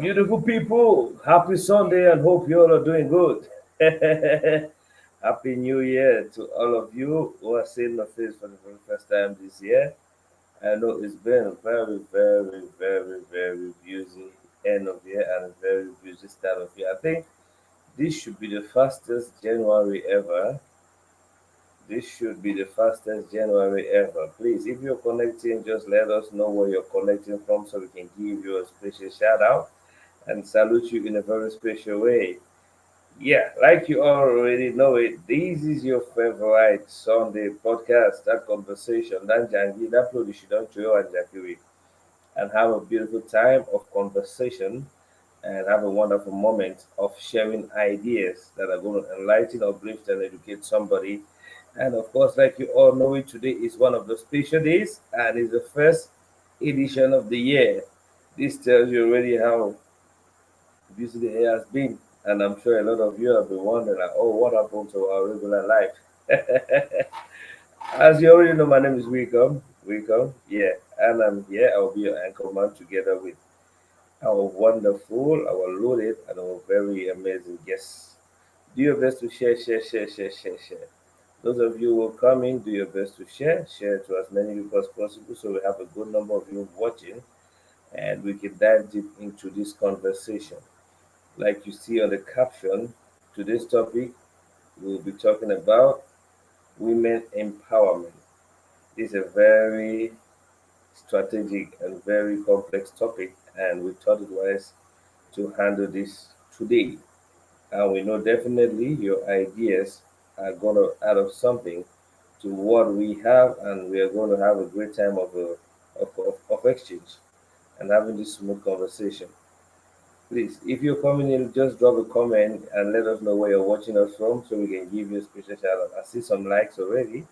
Beautiful people. Happy Sunday and hope you all are doing good. Happy New Year to all of you who are seeing my face for the very first time this year. I know it's been a very, very, very, very busy end of year and a very busy start of year. I think this should be the fastest January ever. This should be the fastest January ever. Please, if you're connecting, just let us know where you're connecting from so we can give you a special shout out and salute you in a very special way. Yeah, like you already know it, this is your favorite Sunday podcast, that conversation, that jangi, that production, don't you and Jackie, and have a beautiful time of conversation and have a wonderful moment of sharing ideas that are going to enlighten, uplift, and educate somebody. And of course, like you all know it, today is one of the special days and it's the first edition of the year. This tells you already how busy the year has been. And I'm sure a lot of you have been wondering, like, oh, what happened to our regular life? As you already know, my name is Wicom. Wicom, yeah. And I'm here. I'll be your anchor man together with our wonderful, our loaded, and our very amazing guests. Do your best to share, share, share, share, share, share. Those of you who come in, do your best to share. Share to as many people as possible so we have a good number of you watching and we can dive deep into this conversation. Like you see on the caption, today's topic we'll be talking about women empowerment. It's a very strategic and very complex topic, and we thought it wise to handle this today. And we know definitely your ideas are going to add up something to what we have, and we are going to have a great time of exchange and having this smooth conversation. Please, if you're coming in, just drop a comment and let us know where you're watching us from so we can give you a special shout out. I see some likes already.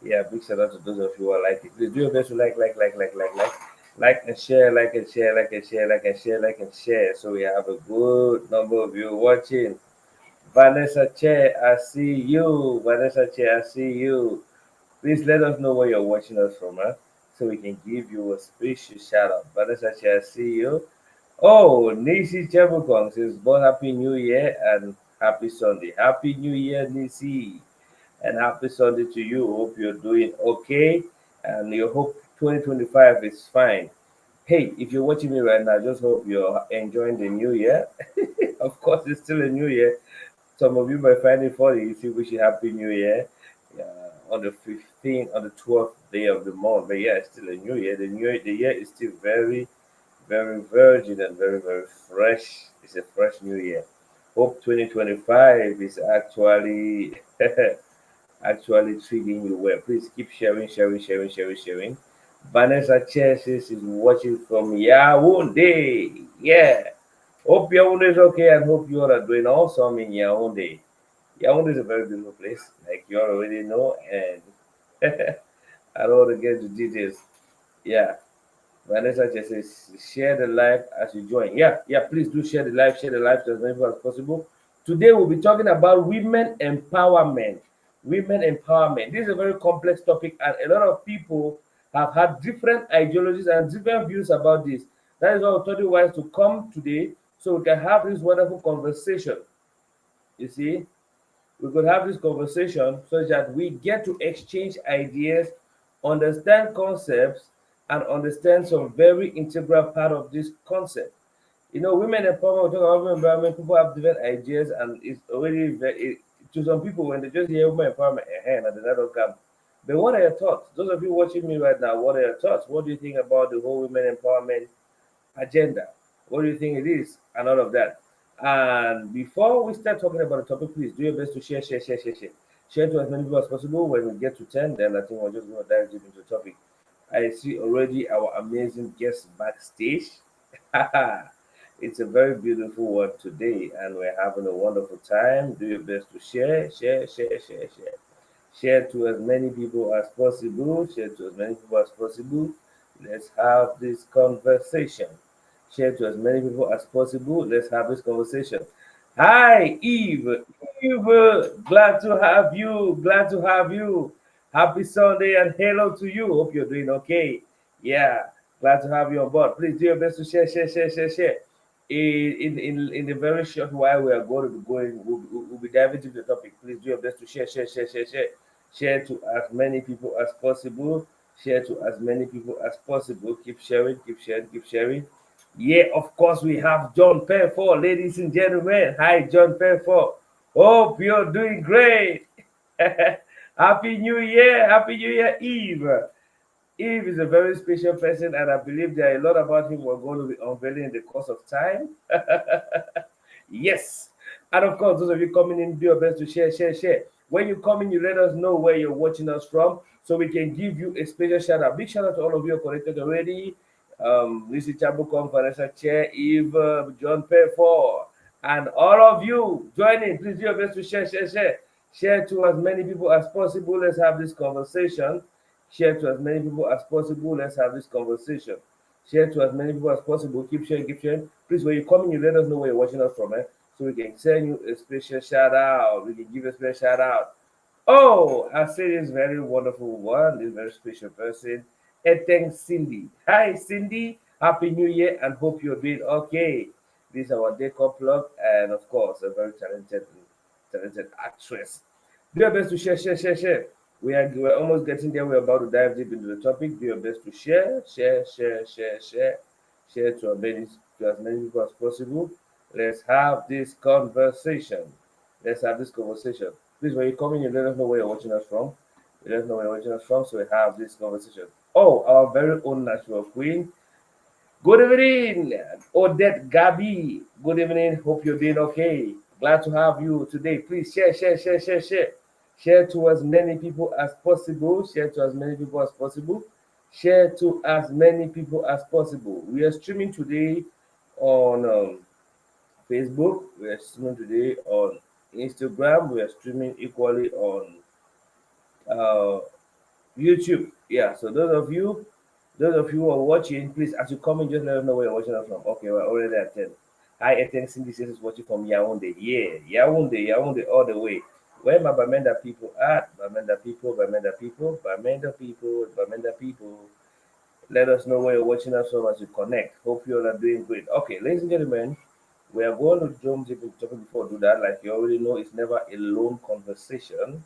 Yeah, big shout out to those of you who are liking. Please do your best to like and share, like and share, like and share, like and share, like and share. So we have a good number of you watching. Vanessa Che, I see you. Vanessa Che, I see you. Please let us know where you're watching us from, huh? So we can give you a special shout out. Vanessa Che, I see you. Oh, Nisi Chebukong says, "Bon Happy New Year and Happy Sunday. Happy New Year, Nisi, and Happy Sunday to you. Hope you're doing okay, and you hope 2025 is fine. Hey, if you're watching me right now, just hope you're enjoying the new year. Of course, it's still a new year. Some of you might find it funny if you wish you Happy New Year on the 15th, on the 12th day of the month. But yeah, it's still a new year. The year is still very very virgin and very, very fresh. It's a fresh new year. Hope 2025 is actually actually treating you well. Please keep sharing, sharing, sharing, sharing, sharing. Vanessa Chesis is watching from Yaoundé. Yeah. Hope Yaoundé is okay and hope you all are doing awesome in Yaoundé. Yaoundé is a very beautiful place, like you already know, and I don't want to get the details. Yeah. Vanessa just says, share the live as you join. Yeah, yeah, please do share the live to as many people as possible. Today we'll be talking about women empowerment. Women empowerment. This is a very complex topic, and a lot of people have had different ideologies and different views about this. That is why I thought it wise to come today so we can have this wonderful conversation. You see, we could have this conversation so that we get to exchange ideas, understand concepts, and understand some very integral part of this concept. You know, women empowerment, we talk about women empowerment, people have different ideas, and it's already to some people, when they just hear women empowerment, and they don't come. But what are your thoughts? Those of you watching me right now, what are your thoughts? What do you think about the whole women empowerment agenda? What do you think it is? And all of that. And before we start talking about the topic, please do your best to share, share, share, share, share. Share to as many people as possible. When we get to 10, then I think we're just going to dive deep into the topic. I see already our amazing guest backstage. It's a very beautiful one today, and we're having a wonderful time. Do your best to share, share, share, share, share. Share to as many people as possible. Share to as many people as possible. Let's have this conversation. Share to as many people as possible. Let's have this conversation. Hi, Eve. Eve, glad to have you. Glad to have you. Happy Sunday and hello to you. Hope you're doing okay. Yeah, glad to have you on board. Please do your best to share, share, share, share, share. In the very short while we are going to be going, we'll be diving into the topic. Please do your best to share to as many people as possible. Share to as many people as possible. Keep sharing, keep sharing, keep sharing. Yeah, of course, we have John Perford, ladies and gentlemen. Hi, John Perford. Hope you're doing great. Happy New Year. Happy New Year Eve. Eve is a very special person, and I believe there are a lot about him we're going to be unveiling in the course of time. Yes. And of course, those of you coming in, do your best to share. When you come in, you let us know where you're watching us from so we can give you a special shout out. Big shout out to all of you who are connected already. Lucy Chabukom, Vanessa Chair, Eve, John Payfor, and all of you joining. Please do your best to share. Share to as many people as possible. Let's have this conversation. Share to as many people as possible. Let's have this conversation. Share to as many people as possible. Keep sharing, keep sharing. Please, when you come in, you let us know where you're watching us from, so we can send you a special shout out. We can give you a special shout out. Oh, I say this very wonderful one, this very special person. And thanks, Cindy. Hi, Cindy. Happy New Year and hope you're doing okay. This is our decor plug, and of course, a very talented actress. Do your best to share. We're almost getting there. We're about to dive deep into the topic. Do your best to share to as many people as possible. Let's have this conversation. Let's have this conversation. Please, when you come in, you let us know where you're watching us from. You let us know where you're watching us from, so we have this conversation. Oh, our very own natural queen. Good evening, Odette Gabi. Good evening. Hope you're doing okay. Glad to have you today. Please share. Share to as many people as possible. Share to as many people as possible. Share to as many people as possible. We are streaming today on Facebook. We are streaming today on Instagram. We are streaming equally on uh, YouTube. Yeah. So those of you who are watching, please, as you come in, just let us know where you're watching us from. Okay, we're already at 10. Hi, Ethan Cindy says is watching from Yaoundé. Yeah, Yaoundé all the way. Where my Bamenda people at? Bamenda people. Let us know where you're watching us from as you connect. Hope you all are doing great. Okay, ladies and gentlemen, we are going to jump deep into topic before we do that. Like you already know, it's never a lone conversation.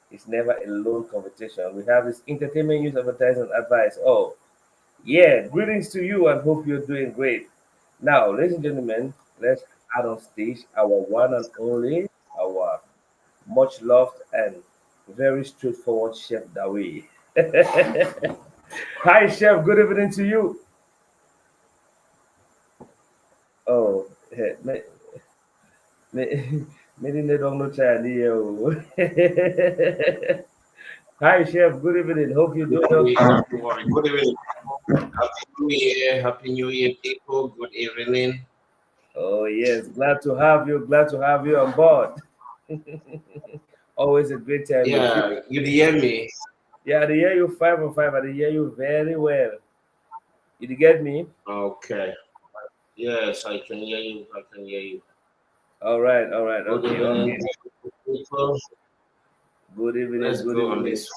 It's never a lone conversation. We have this entertainment news, advertising, advice. Oh, yeah, greetings to you and hope you're doing great. Now, ladies and gentlemen, let's add on stage our one and only, our much loved and very straightforward Chef Dawi. Hi, Chef. Good evening to you. Oh, me, me, me didn't know no Chinese. Hi, Chef. Good evening. Hope you're doing okay. Good morning. Good evening. Happy New Year. Happy New Year, people. Good evening. Oh, yes. Glad to have you. Glad to have you on board. Always a great time with you. Yeah, you hear me? Yeah, I hear you 5 on 5. I hear you very well. You get me? Okay. Yes, I can hear you. I can hear you. All right. Good Okay. evening, people. Good evening. Let's Good go on evening. this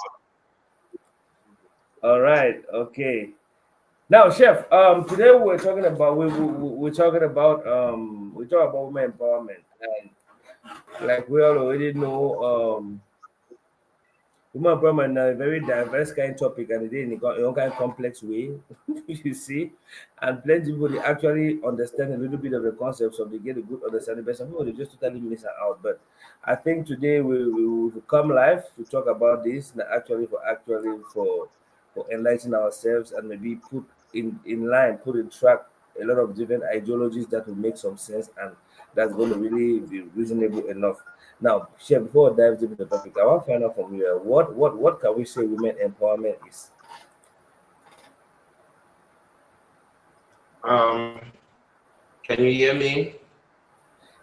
All right. Okay. Now, Chef. Today we're talking about we're talking about we talk about women empowerment, and like we all already know, women empowerment is a very diverse kind of topic, and it is in a kind of complex way, you see. And plenty of people they actually understand a little bit of the concepts, so they get a good understanding, but some people they just totally miss it out. But I think today we will come live to talk about this, and actually for enlightening ourselves and maybe put in line, put in track a lot of different ideologies that will make some sense and that's going to really be reasonable enough. Now, Chef, before I dive deep into the topic, I want to find out from you what can we say women empowerment is? one. Can you hear me?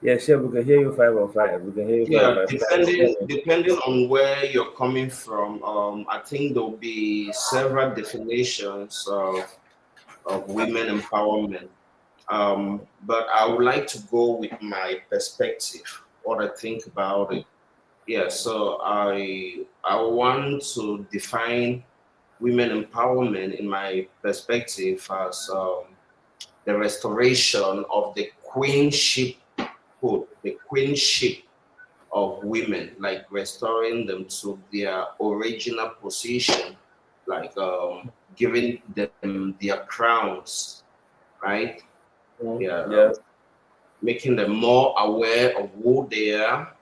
Yeah, Chef, we can hear you 5 on 5. We can hear you five on Yeah, five. depending on where you're coming from, I think there'll be several definitions of women empowerment. But I would like to go with my perspective, what I think about it. Yeah, so I want to define women empowerment in my perspective as the restoration of the queenship code, the queenship of women, like restoring them to their original position, like giving them their crowns, right? Yeah, Yeah. making them more aware of who they are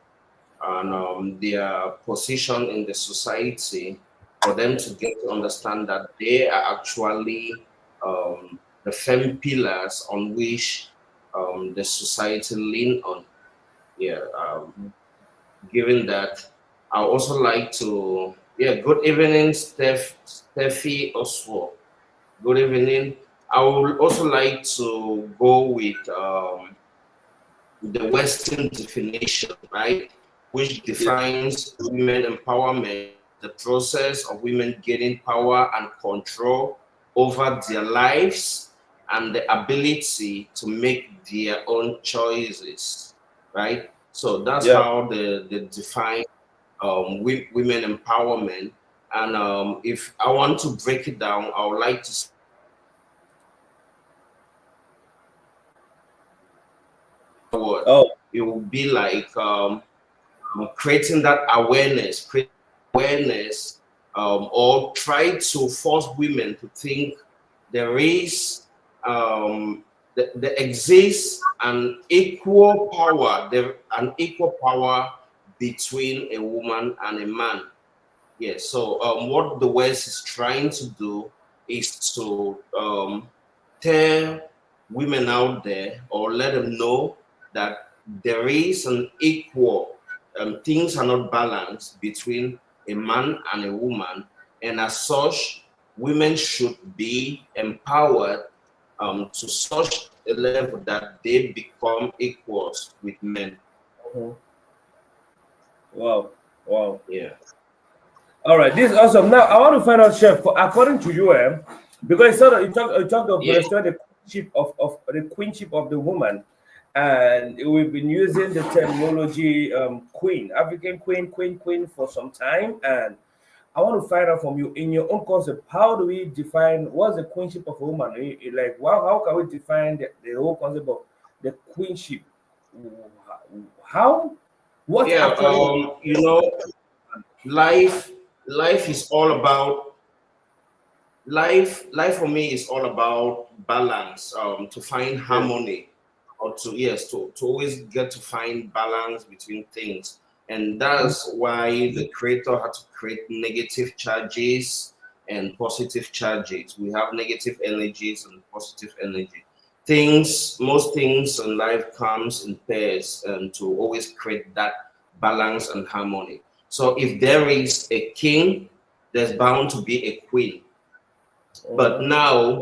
and their position in the society, for them to get to understand that they are actually the firm pillars on which the society lean on. Yeah, given that, I also like to, yeah, good evening, Steffi Oswald. Good evening. I would also like to go with the Western definition, right, which Yeah. defines women empowerment, the process of women gaining power and control over their lives and the ability to make their own choices, right? So that's Yeah. how they define women empowerment. And if I want to break it down, I would like to say word. Oh. It would be like creating that awareness, or try to force women to think there is there exists an equal power between a woman and a man. Yes. So what the West is trying to do is to tell women out there, or let them know that there is an equal, things are not balanced between a man and a woman, and as such, women should be empowered to such a level that they become equals with men. Mhm. Wow. Wow. Yeah. All right, this is awesome. Now I want to find out, Chef. According to you, because sort of you talked of Yeah. restoring the queenship of the woman, and we've been using the terminology queen, African queen for some time, and I want to find out from you in your own concept. How do we define what's the queenship of a woman? Like, how can we define the whole concept of the queenship? How? What Yeah. actually? Life life is all about life for me is all about balance, to find Yes. harmony, or to, yes, to always get to find balance between things. And that's why the creator had to create negative charges and positive charges. We have negative energies and positive energy. Most things in life comes in pairs, and to always create that balance and harmony. So if there is a king, there's bound to be a queen. But Mhm. now,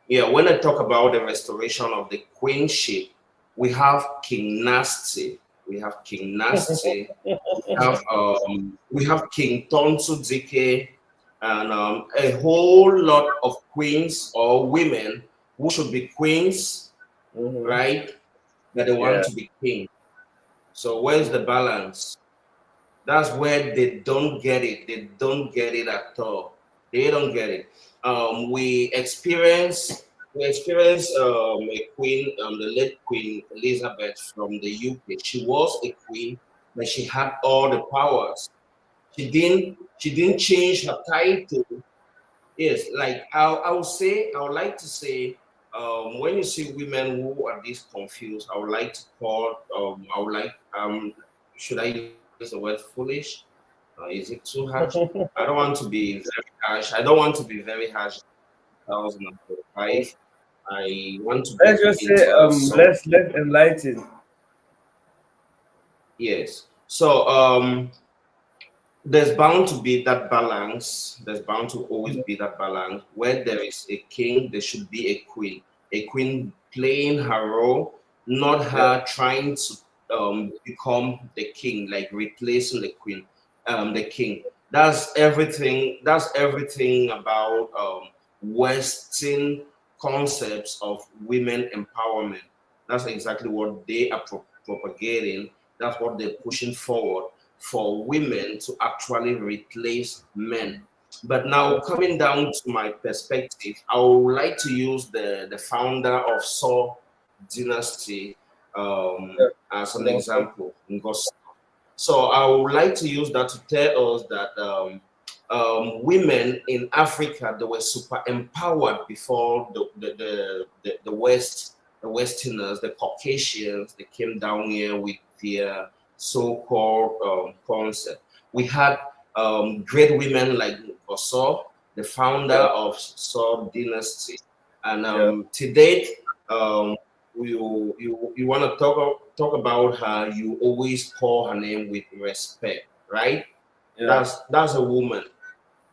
yeah, when I talk about the restoration of the queenship, we have King Nasty, we have King Nasty, we have King Tonsu Dike, and a whole lot of queens or women who should be queens, Mhm. right? But they want Yeah. to be king. So where's the balance? That's where they don't get it. They don't get it at all. They don't get it. We experienced a queen, the late Queen Elizabeth from the UK. She was a queen, but she had all the powers. She didn't change her title. Yes, like I would like to say, when you see women who are this confused, I would like to call, I would like, should I use the word foolish? Is it too harsh? I don't want to be very harsh. I don't want to be very harsh. 2005. I want to Let's get just say into some. let's enlighten. Yes. So there's bound to be that balance. There's bound to always be that balance. Where there is a king, there should be a queen. A queen playing her role, not Yeah. her trying to become the king, like replacing the king. That's everything about Western concepts of women empowerment. That's exactly what they are propagating. That's what they're pushing forward, for women to actually replace men. But now, coming down to my perspective, I would like to use the founder of Saw Dynasty. Yeah. as an No. example. So I would like to use that to tell us that women in Africa, they were super empowered before the West, the Westerners, the Caucasians, they came down here with their so-called concept. We had great women like Osor, the founder Yeah. of Sor Dynasty, and Yeah. to date, um, you want to talk about her, you always call her name with respect, right? Yeah. That's a woman.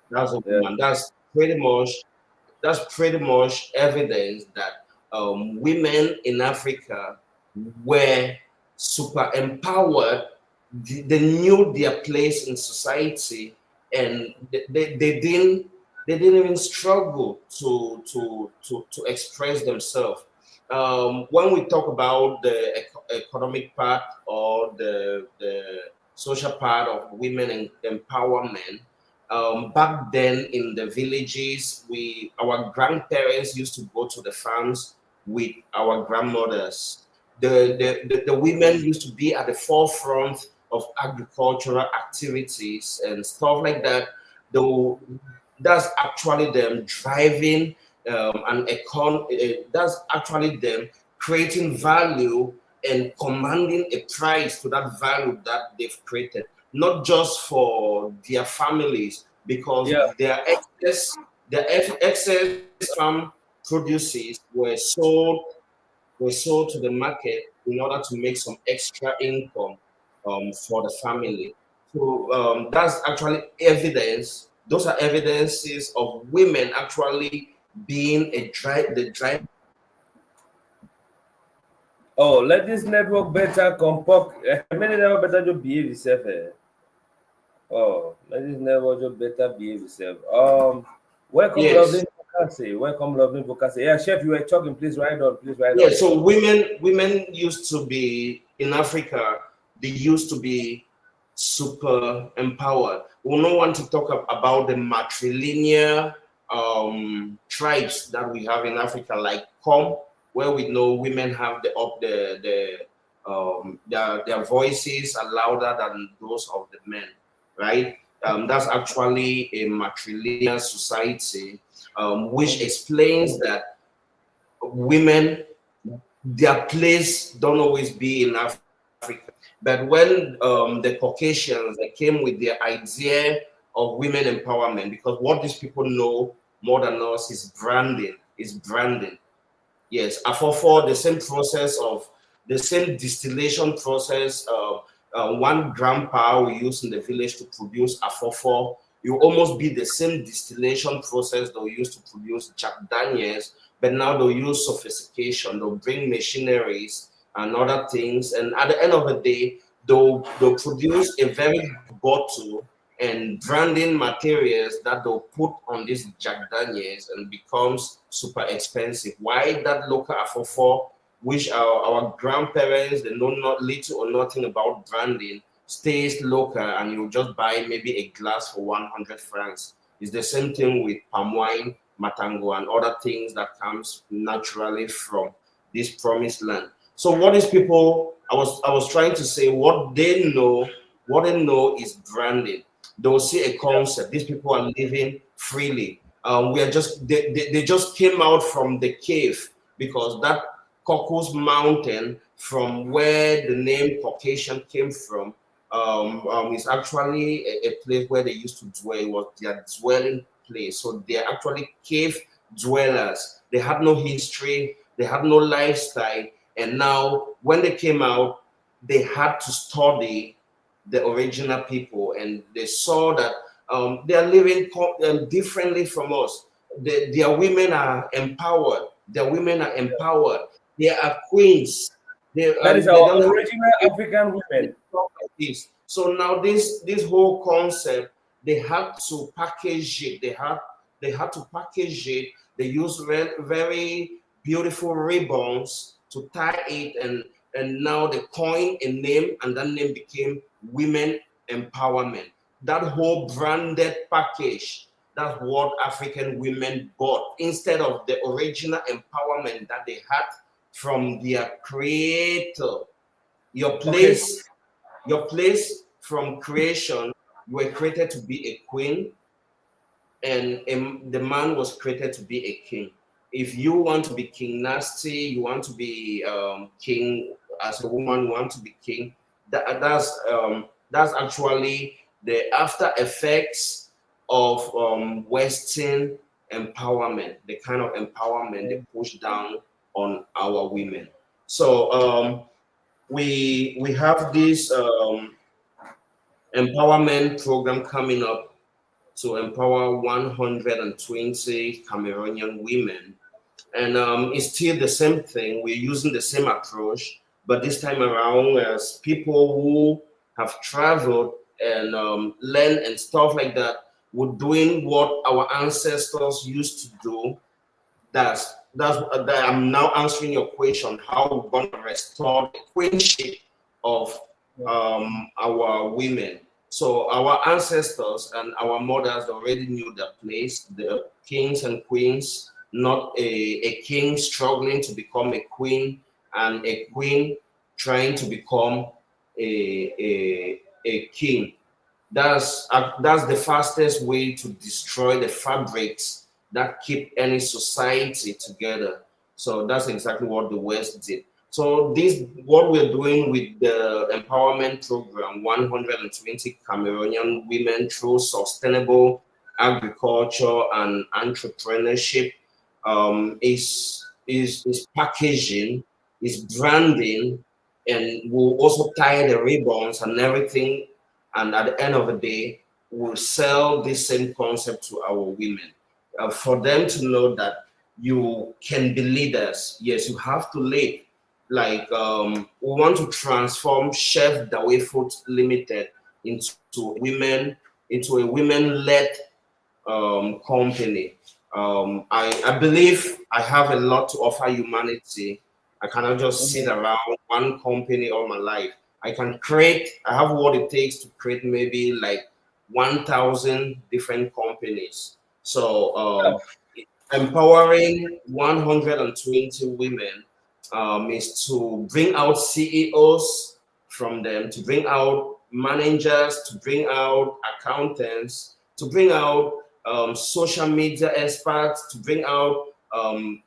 That's a Yeah. woman. That's pretty much evidence that women in Africa were super empowered. They knew their place in society, and they didn't even struggle to express themselves. When we talk about the economic part or the social part of women empowerment, back then in the villages, our grandparents used to go to the farms with our grandmothers. The women used to be at the forefront of agricultural activities and stuff like that. Though that's actually them driving that's actually them creating value and commanding a price to that value that they've created, not just for their families, because Yeah. their excess farm produces were sold to the market in order to make some extra income for the family. So that's actually evidence. Those are evidences of women actually being the drive. Oh, let this network better comport. Many never better to behave itself. Oh, let this network just better behave itself. Welcome, Yes, lovely Vokase. Welcome, lovely Vokase. Yeah, chef, you were talking. Please write on. Please write on. yes. So women used to be in Africa. They used to be super empowered. We don't want to talk about the matrilineal tribes that we have in Africa, like Com, where we know women have their voices are louder than those of the men, right? That's actually a matrilineal society, which explains that women, their place don't always be in Africa. But when the Caucasians, they came with their idea of women empowerment, because what these people know more than us is branding. Is branding. Yes, for the same distillation process. One grandpa we use in the village to produce afofo, you almost be the same distillation process they'll use to produce Jack Daniels, but now they'll use sophistication. They'll bring machineries and other things, and at the end of the day, they'll produce a very good bottle and branding materials that they'll put on this Jack Daniels and becomes super expensive. Why that local Afofo, which our grandparents, they know not little or nothing about branding, stays local, and you just buy maybe a glass for 100 francs. It's the same thing with palm wine, matango, and other things that comes naturally from this promised land. So what these people, I was trying to say, what they know is branding. They'll see a concept. These people are living freely. We are just they just came out from the cave, because that Cocos Mountain, from where the name Caucasian came from, is actually a place where they used to dwell. It was their dwelling place. So they are actually cave dwellers. They had no history. They had no lifestyle. And now, when they came out, they had to study the original people, and they saw that they are living differently from us. Their women are empowered. Their women are empowered. They are queens. That is They our don't have original African women. stuff like this. So now this whole concept, they had to package it. They had to package it. They use very beautiful ribbons to tie it, and now they coined a name, and that name became women empowerment. That whole branded package, that's what African women bought instead of the original empowerment that they had from their creator. Your Okay. place, your place from creation, you were created to be a queen, and the man was created to be a king. If you want to be King Nasty, you want to be king as a woman, you want to be king. That's actually the after effects of Western empowerment, the kind of empowerment they push down on our women. So we have this empowerment program coming up to empower 120 Cameroonian women. And it's still the same thing. We're using the same approach, but this time around, as people who have traveled and learned and stuff like that, we're doing what our ancestors used to do. That I'm now answering your question: how we're going to restore the queenship of our women. So our ancestors and our mothers already knew their place. The kings and queens, not a king struggling to become a queen and a queen trying to become a king. That's the fastest way to destroy the fabrics that keep any society together. So that's exactly what the West did. So this what we're doing with the empowerment program, 120 Cameroonian women through sustainable agriculture and entrepreneurship, is packaging, is branding, and we'll also tie the ribbons and everything. And at the end of the day, we'll sell this same concept to our women, for them to know that you can be leaders. Yes, you have to lead. Like we want to transform Chef Daway Food Limited into a women-led company. I believe I have a lot to offer humanity. I cannot just sit around one company all my life. I have what it takes to create maybe like 1,000 different companies. So empowering 120 women is to bring out CEOs from them, to bring out managers, to bring out accountants, to bring out social media experts, to bring out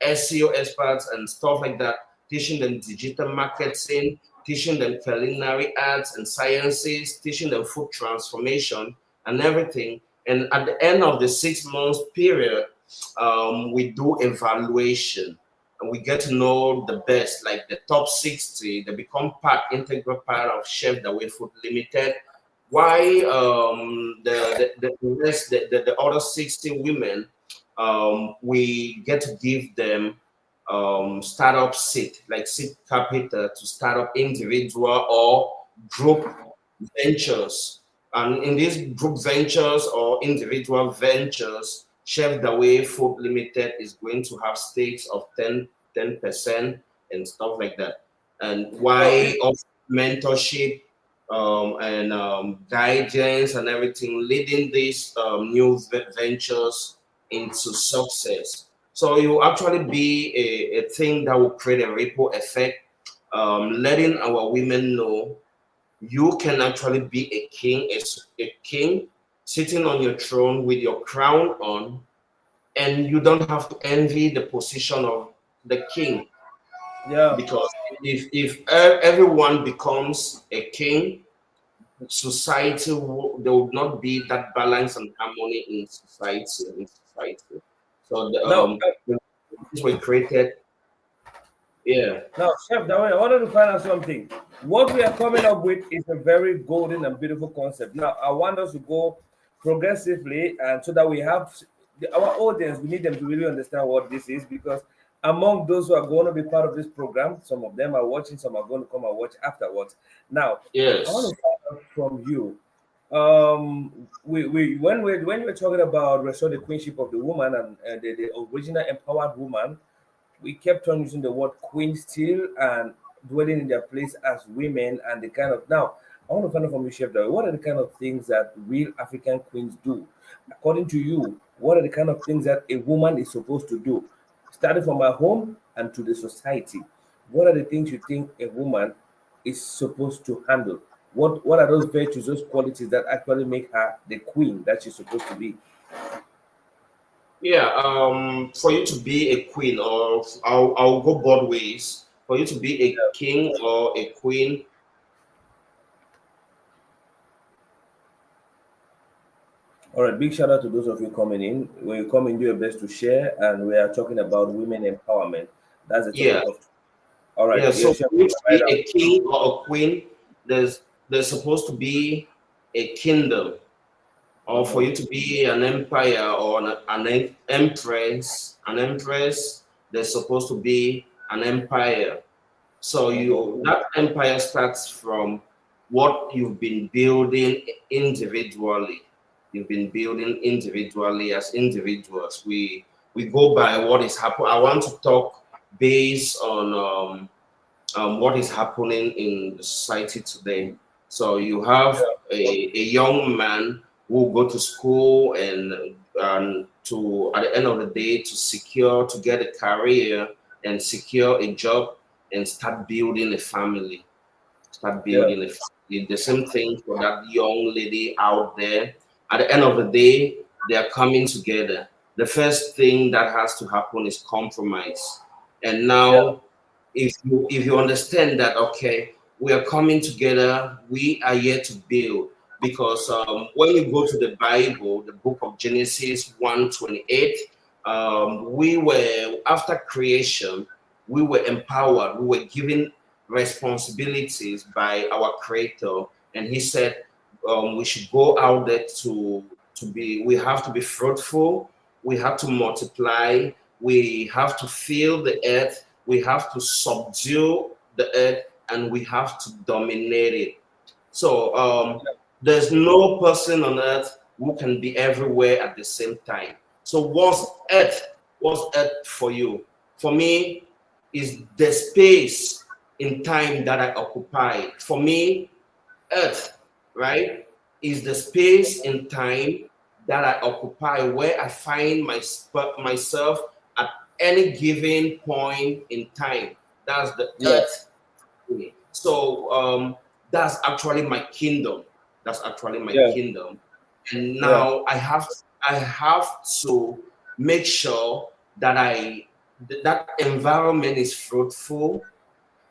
SEO experts and stuff like that, teaching them digital marketing, teaching them culinary arts and sciences, teaching them food transformation and everything. And at the end of the 6 months period, we do evaluation and we get to know the best, like the top 60. They become integral part of Chef Daway Food Limited. Why the rest, the other 60 women, we get to give them startup seed, like seed capital to start up individual or group ventures. And in these group ventures or individual ventures, Chef Daway Food Limited is going to have stakes of 10% and stuff like that. And why of mentorship and guidance and everything, leading these new ventures into success. So it will actually be a thing that will create a ripple effect, letting our women know you can actually be a king sitting on your throne with your crown on, and you don't have to envy the position of the king. Yeah. Because if everyone becomes a king, there would not be that balance and harmony in society. So Now, the things were created. Yeah. now, Chef Daway, I wanted to find out something. What we are coming up with is a very golden and beautiful concept. Now, I want us to go progressively, and so that we have our audience, we need them to really understand what this is, because among those who are going to be part of this program, some of them are watching, some are going to come and watch afterwards. Now, I want Yes. to find out from you. We when you were talking about restore the queenship of the woman and the original empowered woman, we kept on using the word queen still and dwelling in their place as women and the kind of now. I want to find out from you, Chef Dawi, what are the kind of things that real African queens do? According to you, what are the kind of things that a woman is supposed to do, starting from her home and to the society? what are the things you think a woman is supposed to handle? What are those virtues, those qualities that actually make her the queen that she's supposed to be? Yeah, for you to be a queen, or I'll go both ways. For you to be a king or a queen, All right, big shout out to those of you coming in. When you come in, do your best to share. And we are talking about women empowerment. That's the yeah, topic of. All right, yeah. yeah, So Chef, for you to right be out. a king or a queen, there's supposed to be a kingdom, or for Mm-hmm. you to be an empire or an empress, there's supposed to be an empire. So Mm-hmm. that empire starts from what you've been building individually. You've been building individually as individuals. We go by what is happening. I want to talk based on what is happening in the society today. So you have a young man who go to school and to at the end of the day to get a career and secure a job and start building a family. Start Yeah. building a family. The same thing for that young lady out there. At the end of the day, they are coming together. The first thing that has to happen is compromise. And Yeah. now if you understand that, okay, we are coming together, we are here to build. Because when you go to the Bible, the book of Genesis 1:28, we were after creation, we were empowered, we were given responsibilities by our creator, and he said we should go out there we have to be fruitful, we have to multiply, we have to fill the earth, we have to subdue the earth, and we have to dominate it. So there's no person on earth who can be everywhere at the same time. So what's earth for you? For me, is the space in time that I occupy. For me, earth, right, is the space in time that I occupy, where I find myself at any given point in time. That's the Yeah. earth. So that's actually my kingdom. That's actually my Yeah. kingdom. And Yeah. now I have to make sure that that environment is fruitful.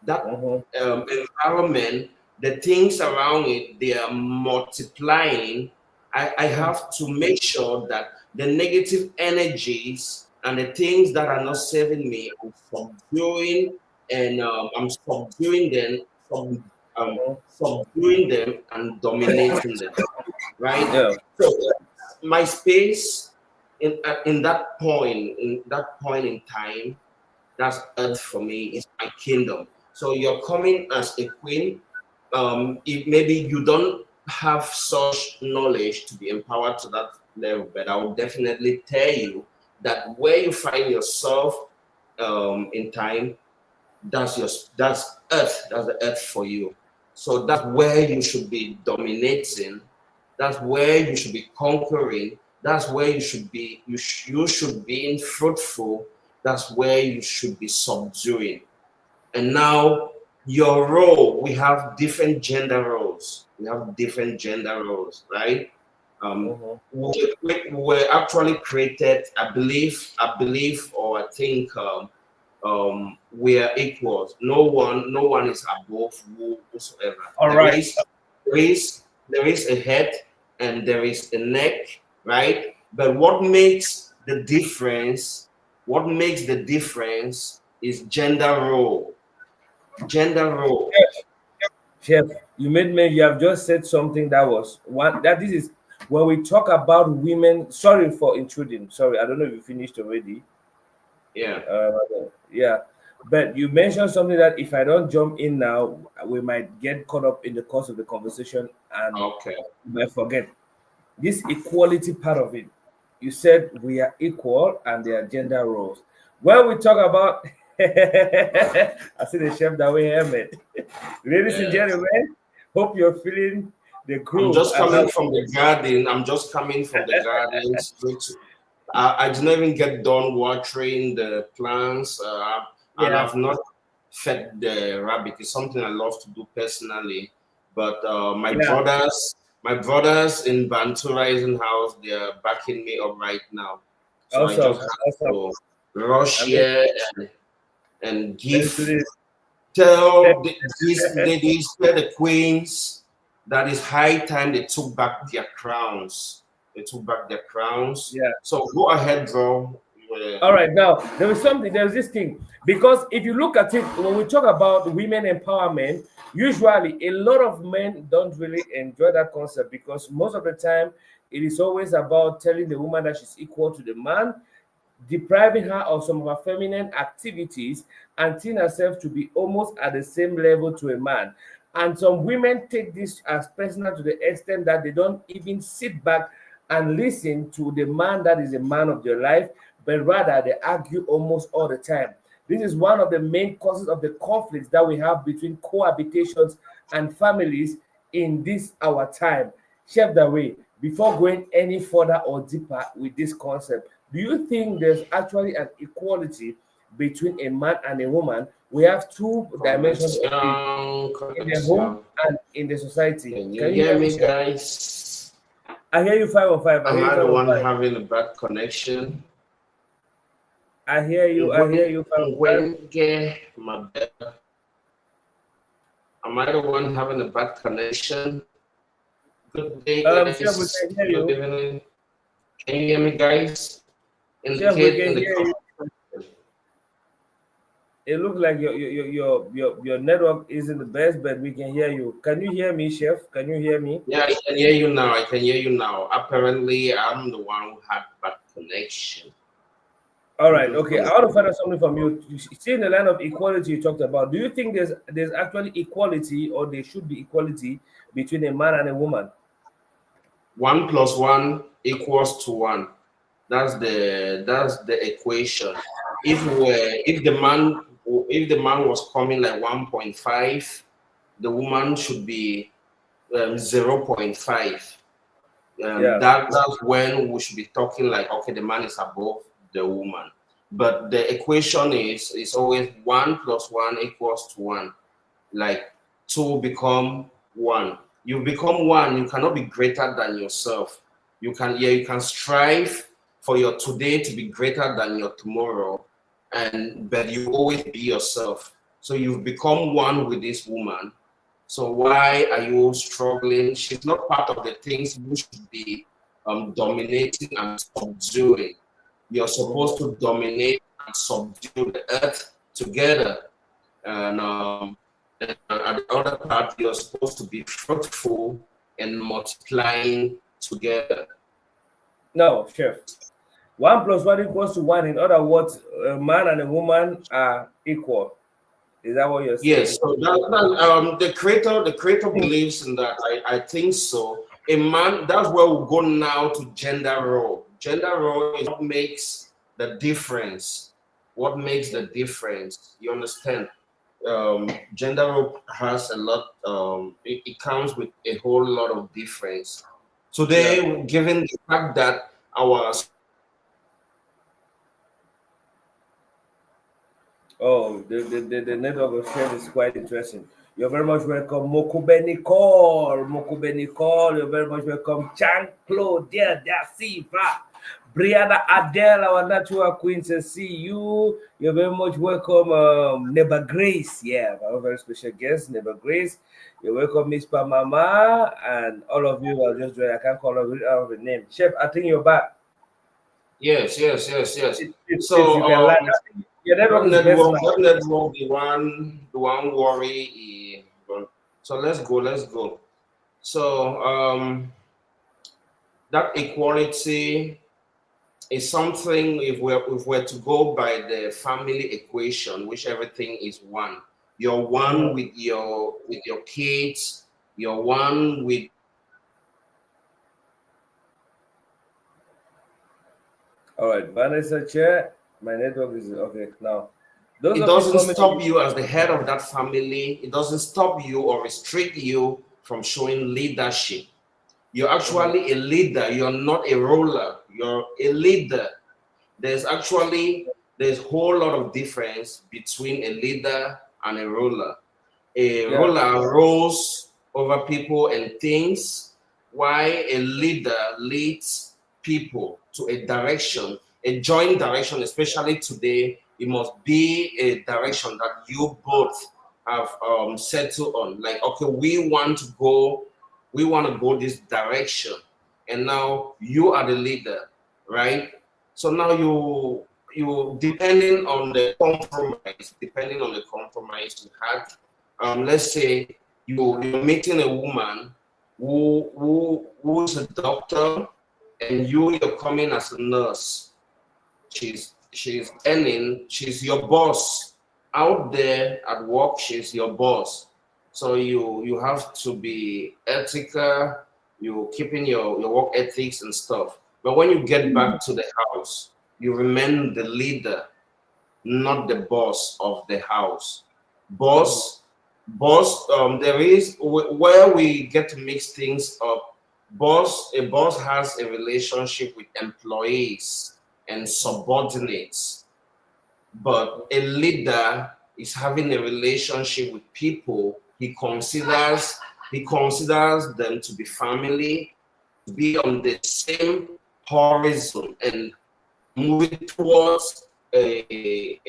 That Mm-hmm. environment, the things around it, they are multiplying. I have to make sure that the negative energies and the things that are not serving me, I'm subduing them, Mm-hmm. subduing them and dominating them, right? Yeah. So my space in that point in time, that's earth for me, is my kingdom. So you're coming as a queen. If maybe you don't have such knowledge to be empowered to that level, but I will definitely tell you that where you find yourself in time, that's earth. That's the earth for you. So that's where you should be dominating. That's where you should be conquering. That's where you should be. You should be fruitful. That's where you should be subduing. And now your role. We have different gender roles. We have different gender roles, right? Um, Mm-hmm. we were actually created. I believe, or I think. We are equals. No one is above whosoever. All There right. is, there is a head and there is a neck, right? But what makes the difference? What makes the difference is gender role. Gender role. Chef, you have just said something that was one that this is when we talk about women. Sorry for intruding. Sorry, I don't know if you finished already. Yeah. Yeah, but you mentioned something that if I don't jump in now, we might get caught up in the course of the conversation and Okay. we might forget this equality part of it. You said we are equal and there are gender roles. When we talk about, I see the chef that way here, man. Ladies and Yes. gentlemen, hope you're feeling the I'm groove just as coming from the garden. I'm just coming from the garden straight to I didn't even get done watering the plants, and yeah. I've not. fed the rabbit. It's something I love to do personally. But Yeah. my brothers in Bantu Rising House, they are backing me up right now. So I Awesome. just have Awesome. to rush I mean, here and let's do give this. tell these ladies, tell the queens that it's high time they took back their crowns. They took back their crowns. Yeah. So go ahead, bro. All right, now there's this thing, because if you look at it, when we talk about women empowerment, usually a lot of men don't really enjoy that concept, because most of the time it is always about telling the woman that she's equal to the man, depriving her of some of her feminine activities, and seeing herself to be almost at the same level to a man. And some women take this as personal to the extent that they don't even sit back and listen to the man that is a man of their life, but rather they argue almost all the time. This is one of the main causes of the conflicts that we have between cohabitations and families in this our time. Chef Dawei, before going any further or deeper with this concept, do you think there's actually an equality between a man and a woman? We have two dimensions of it in the home Connection. and in the society. Can you Can you hear hear me, me, Chef? guys? I hear you 5 on 5. I Am hear you I the five on one five. having a bad connection? I hear you. I hear you 5 on 5. My bad. Am I the one having a bad connection? Good day, Chef, we guys. can hear Good you. evening. Can you hear me, guys? Chef, we Indicate in can the hear you. comment. It looks like your network isn't the best, but we can hear you. Can you hear me, Chef? Can you hear me? Yeah, I can hear you now. I can hear you now. Apparently, I'm the one who had bad connection. All right. Okay. I want to find out something from you. You see, in the line of equality you talked about, do you think there's actually equality, or there should be equality between a man and a woman? 1 + 1 = 1. That's the equation. If the man was coming like 1.5, the woman should be 0.5. Yeah. That's when we should be talking like, okay, the man is above the woman. But the equation is always 1 + 1 = 1. Like two become one. You become one. You cannot be greater than yourself. You can strive for your today to be greater than your tomorrow, but you always be yourself. So you've become one with this woman. So why are you struggling? She's not part of the things you should be dominating and subduing. You're supposed to dominate and subdue the earth together. And at the other part, you're supposed to be fruitful and multiplying together. No, Chef. 1 + 1 = 1. In other words, a man and a woman are equal. Is that what you're saying? Yes, so the creator believes in that. I think so. A man, that's where we go now to gender role. Gender role is what makes the difference. What makes the difference? You understand? Gender role has a lot. It comes with a whole lot of difference. Today, given the fact that our Oh, the network of Chef is quite interesting. You're very much welcome, Mokube Nicole. Mokube Nicole, you're very much welcome. Chan Claudia Da Silva. Brianna Adele, our natural queen, says, see you. You're very much welcome, Neighbor Grace. Yeah, our very special guest, Neighbor Grace. You're welcome, Miss Mama, and all of you are just joining. I can't call out the name. Chef, I think you're back. yes. If So you can line up. Your network is best now. that network, the one worry. So let's go. So that equality is something. If we're to go by the family equation, which everything is one. You're one with your kids. You're one with. All right, Vanessa Chair. My network is okay now. Those It of you doesn't coming stop in, you as the head of that family. It doesn't stop you or restrict you from showing leadership. You're actually a leader. You're not a ruler. You're a leader. There's a whole lot of difference between a leader and a ruler. A Yeah. ruler rules over people and things, while a leader leads people to a direction, a joint direction. Especially today, it must be a direction that you both have settled on. Like, okay, we want to go this direction, and now you are the leader, right? So now you depending on the compromise you had. Let's say you're meeting a woman who's a doctor, and you're coming as a nurse. She's earning. She's your boss out there at work. She's your boss. So you have to be ethical. You keeping your work ethics and stuff. But when you get back to the house, you remain the leader, not the boss of the house. Boss, there is where we get to mix things up. A boss has a relationship with employees and subordinates, but a leader is having a relationship with people. He considers them to be family, to be on the same horizon, and moving towards a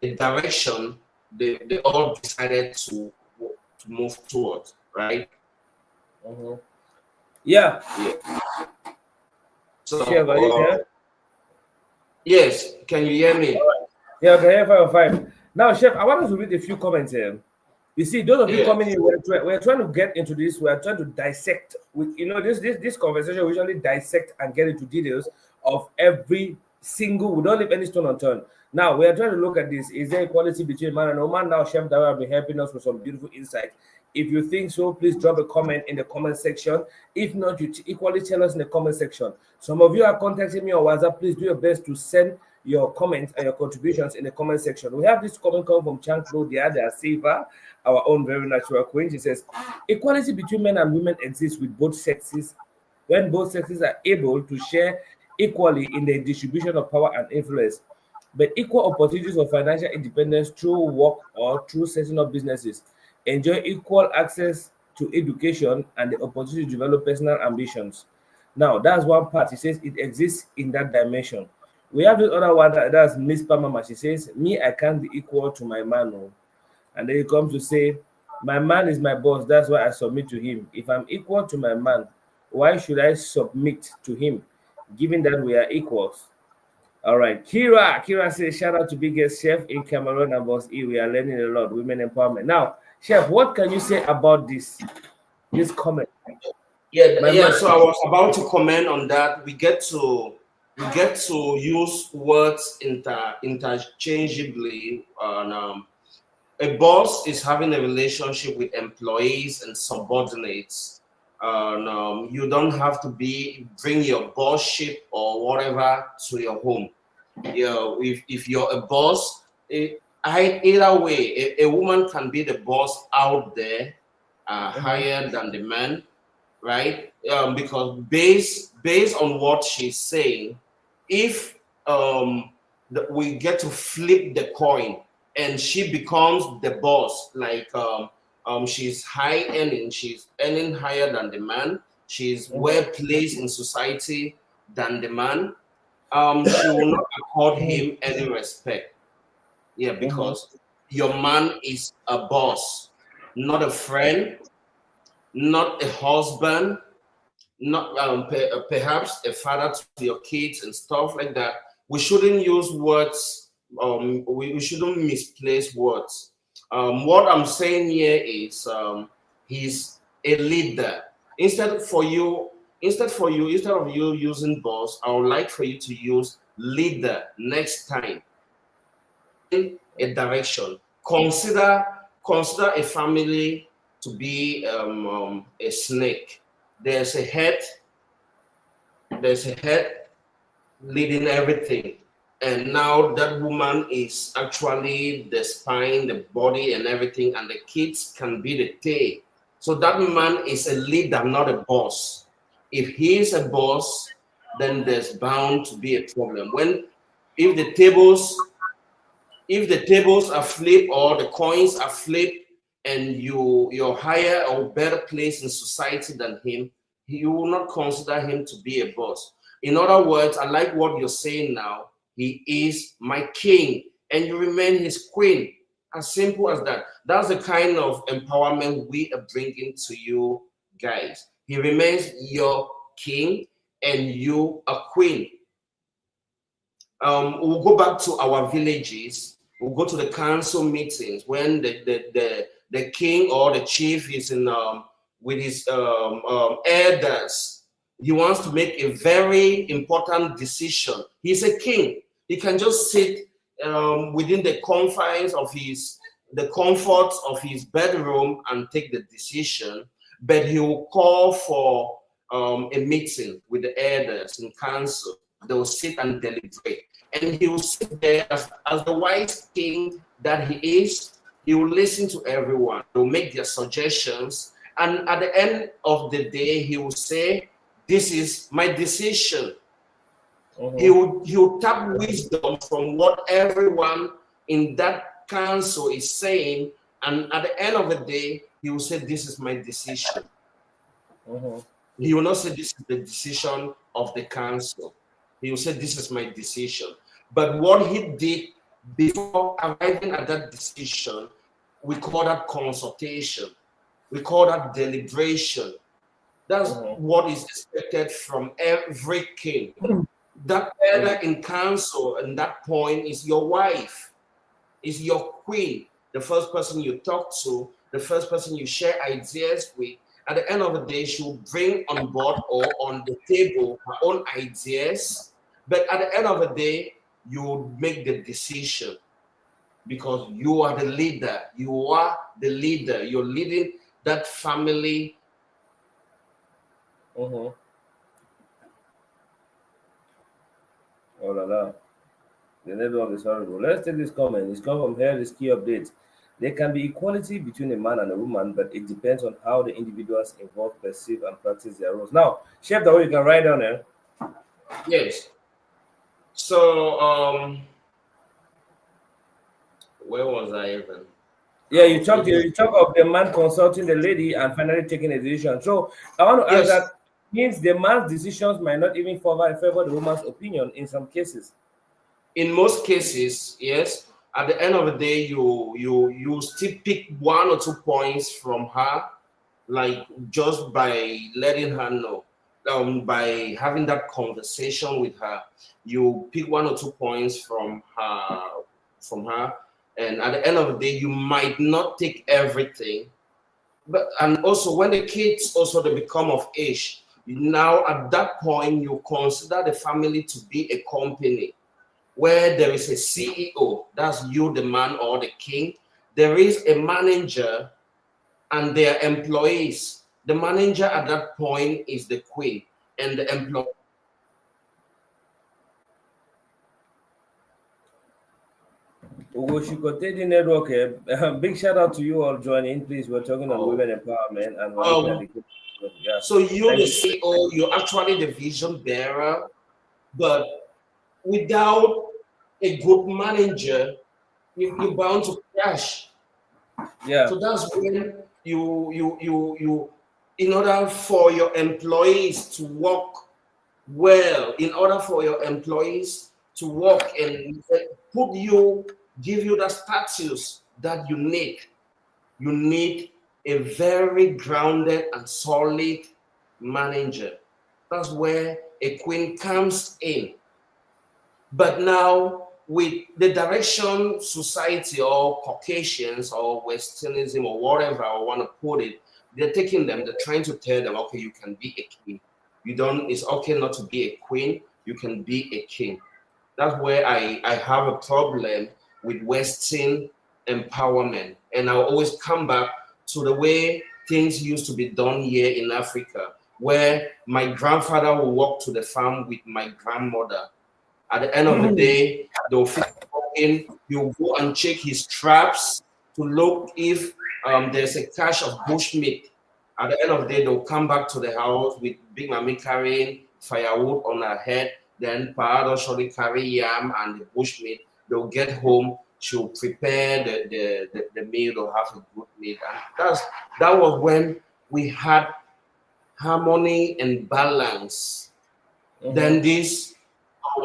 direction they all decided to move towards, right? Mm-hmm. Yeah. Yeah. So Chef, are you there? yes, can you hear me? Yeah, okay, yeah, 505. Now, Chef, I want us to read a few comments here. You see, those of you Yes. coming in, we're trying to get into this. We're trying to dissect. This conversation, we usually dissect and get into details of every single. We don't leave any stone unturned. Now, we are trying to look at this. Is there equality between man and woman? Now, Chef Dawa have been helping us with some beautiful insight. If you think so, please drop a comment in the comment section. If not, you equally tell us in the comment section. Some of you are contacting me on WhatsApp. Please do your best to send your comments and your contributions in the comment section. We have this comment coming from Chanklo, the other Saver, our own very natural queen. She says, equality between men and women exists with both sexes when both sexes are able to share equally in the distribution of power and influence. But equal opportunities of financial independence through work or through setting up businesses enjoy equal access to education and the opportunity to develop personal ambitions. Now, that's one part. He says it exists in that dimension. We have this other one that's Miss Pamama. She says, me, I can't be equal to my man. Oh. And then he comes to say, my man is my boss. That's why I submit to him. If I'm equal to my man, why should I submit to him, given that we are equals? All right. Kira says, shout out to biggest chef in Cameroon and Boss E. We are learning a lot. Women empowerment. Now, Chef, what can you say about this comment? Yeah. So I was about to comment on that. We get to use words interchangeably. And a boss is having a relationship with employees and subordinates. And you don't have to bring your bossship or whatever to your home. If you're a boss, either way, a woman can be the boss out there, higher than the man, right? Because based on what she's saying, if we get to flip the coin and she becomes the boss, like she's she's earning higher than the man, she's well placed in society than the man, she will not accord him any respect. Yeah, because your man is a boss, not a friend, not a husband, not perhaps a father to your kids and stuff like that. We shouldn't use words. We shouldn't misplace words. What I'm saying here is he's a leader. Instead of you using boss, I would like for you to use leader next time. A direction. Consider a family to be a snake. There's a head leading everything, and now that woman is actually the spine, the body, and everything, and the kids can be the tail. So that man is a leader, not a boss. If he is a boss, then there's bound to be a problem. If the tables if the tables are flipped or the coins are flipped, and you're higher or better place in society than him, you will not consider him to be a boss. In other words, I like what you're saying now. He is my king, and you remain his queen. As simple as that. That's the kind of empowerment we are bringing to you guys. He remains your king, and you a queen. We'll go back to our villages. We'll go to the council meetings when the king or the chief is in with his elders. He wants to make a very important decision. He's a king. He can just sit within the confines of the comforts of his bedroom and take the decision, but he will call for a meeting with the elders in council. They will sit and deliberate. And he will sit there as the wise king that he is. He will listen to everyone. He will make their suggestions. And at the end of the day, he will say, "This is my decision." He will tap wisdom from what everyone in that council is saying. And at the end of the day, he will say, "This is my decision." He will not say, "This is the decision of the council." He will say, "This is my decision." But what he did before arriving at that decision, we call that consultation. We call that deliberation. That's what is expected from every king. That elder in council at that point is your wife, is your queen, the first person you talk to, the first person you share ideas with. At the end of the day, she will bring on board or on the table her own ideas. But at the end of the day, you will make the decision because you are the leader. You are the leader. You're leading that family. Oh la la. The network is horrible. Let's take this comment. It's come from here. This key updates. There can be equality between a man and a woman, but it depends on how the individuals involved perceive and practice their roles. Now, Chef, that way you can write down there. Yes. So, where was I even? Yeah, you talk of the man consulting the lady and finally taking a decision. So I want to ask that means the man's decisions might not even favor the woman's opinion in some cases. In most cases, yes. At the end of the day, you still pick 1 or 2 points from her, like just by letting her know, by having that conversation with her, you pick 1 or 2 points from her, and at the end of the day, you might not take everything. But and also when the kids also they become of age, now at that point you consider the family to be a company where there is a CEO, that's you, the man or the king. There is a manager and their employees. The manager at that point is the queen, and the employee. Ugoshikote Network, big shout out to you all joining. Please, we're talking on women empowerment and yeah. So you're the CEO, you're actually the vision bearer, but without a good manager, you're bound to crash. Yeah. So that's when you in order for your employees to work well, in order for your employees to work and give you the status that you need a very grounded and solid manager. That's where a queen comes in. But now, with the direction society or Caucasians or Westernism or whatever I want to put it, they're taking them, they're trying to tell them, okay, you can be a king. It's okay not to be a queen, you can be a king. That's where I have a problem with Western empowerment. And I'll always come back to the way things used to be done here in Africa, where my grandfather will walk to the farm with my grandmother. At the end of the day, they'll finish walking, he'll go and check his traps to look if there's a cache of bushmeat. At the end of the day, they'll come back to the house with Big Mommy carrying firewood on her head. Then Parado surely carry yam and the bushmeat. They'll get home, she'll prepare the meal or have a good meal. And that was when we had harmony and balance. Then these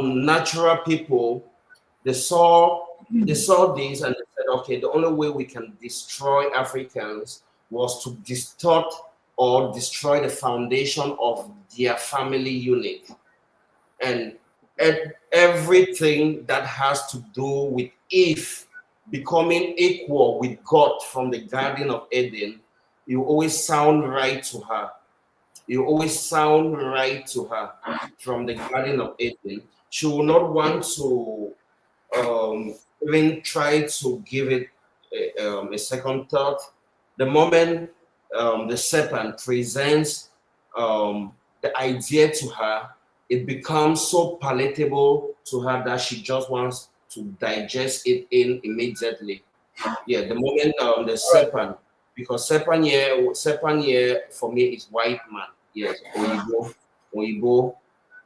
natural people, they saw this and they said, okay, the only way we can destroy Africans was to distort or destroy the foundation of their family unit. And everything that has to do with Eve becoming equal with God from the Garden of Eden, you always sound right to her. You always sound right to her from the Garden of Eden. She will not want to even try to give it a second thought. The moment the serpent presents the idea to her, it becomes so palatable to her that she just wants to digest it in immediately. Yeah, the moment the serpent, because serpent here for me is white man. Yes, Oyibo,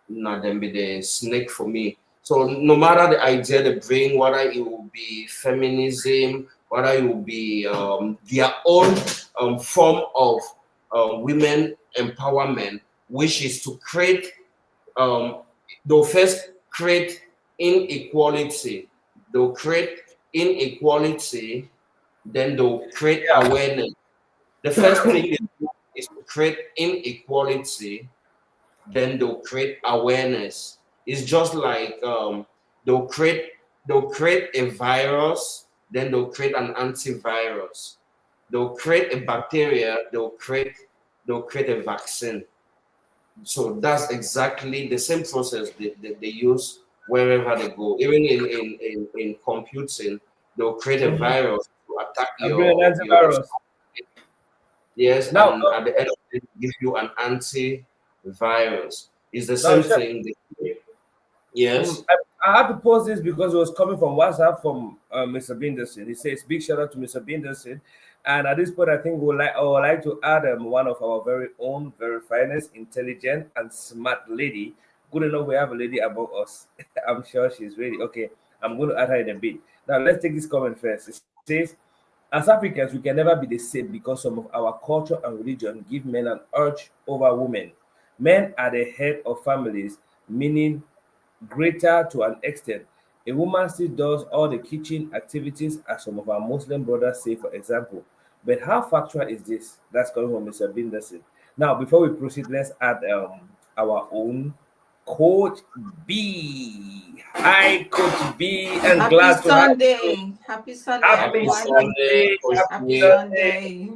now then be the snake for me. So no matter the idea they bring, whether it will be feminism, whether it will be their own form of women empowerment, which is to create, they'll first create inequality. They'll create inequality, then they'll create awareness. The first thing they do is to create inequality, then they'll create awareness. It's just like they'll create a virus, then they'll create an antivirus. They'll create a bacteria, they'll create a vaccine. So that's exactly the same process they use wherever they go. Even in computing, they'll create a virus to attack your yes, Now, and at the end of it, give you an antivirus. It's the same Chef, thing. Yes. I had to post this because it was coming from WhatsApp from Mr. Binderson. He says, "Big shout out to Mr. Binderson." And at this point, I think I would like to add one of our very own, very finest, intelligent, and smart lady. Good enough, we have a lady above us. I'm sure she's ready. Okay, I'm going to add her in a bit. Now, let's take this comment first. It says, as Africans, we can never be the same because some of our culture and religion give men an urge over women. Men are the head of families, meaning greater to an extent. A woman still does all the kitchen activities, as some of our Muslim brothers say, for example. But how factual is this? That's coming from Mr. Binderson. Now, before we proceed, let's add our own Coach B. Hi, Coach B, and Happy glad to have you. Sunday. Happy Sunday, Happy everyone. Sunday. Happy Sunday.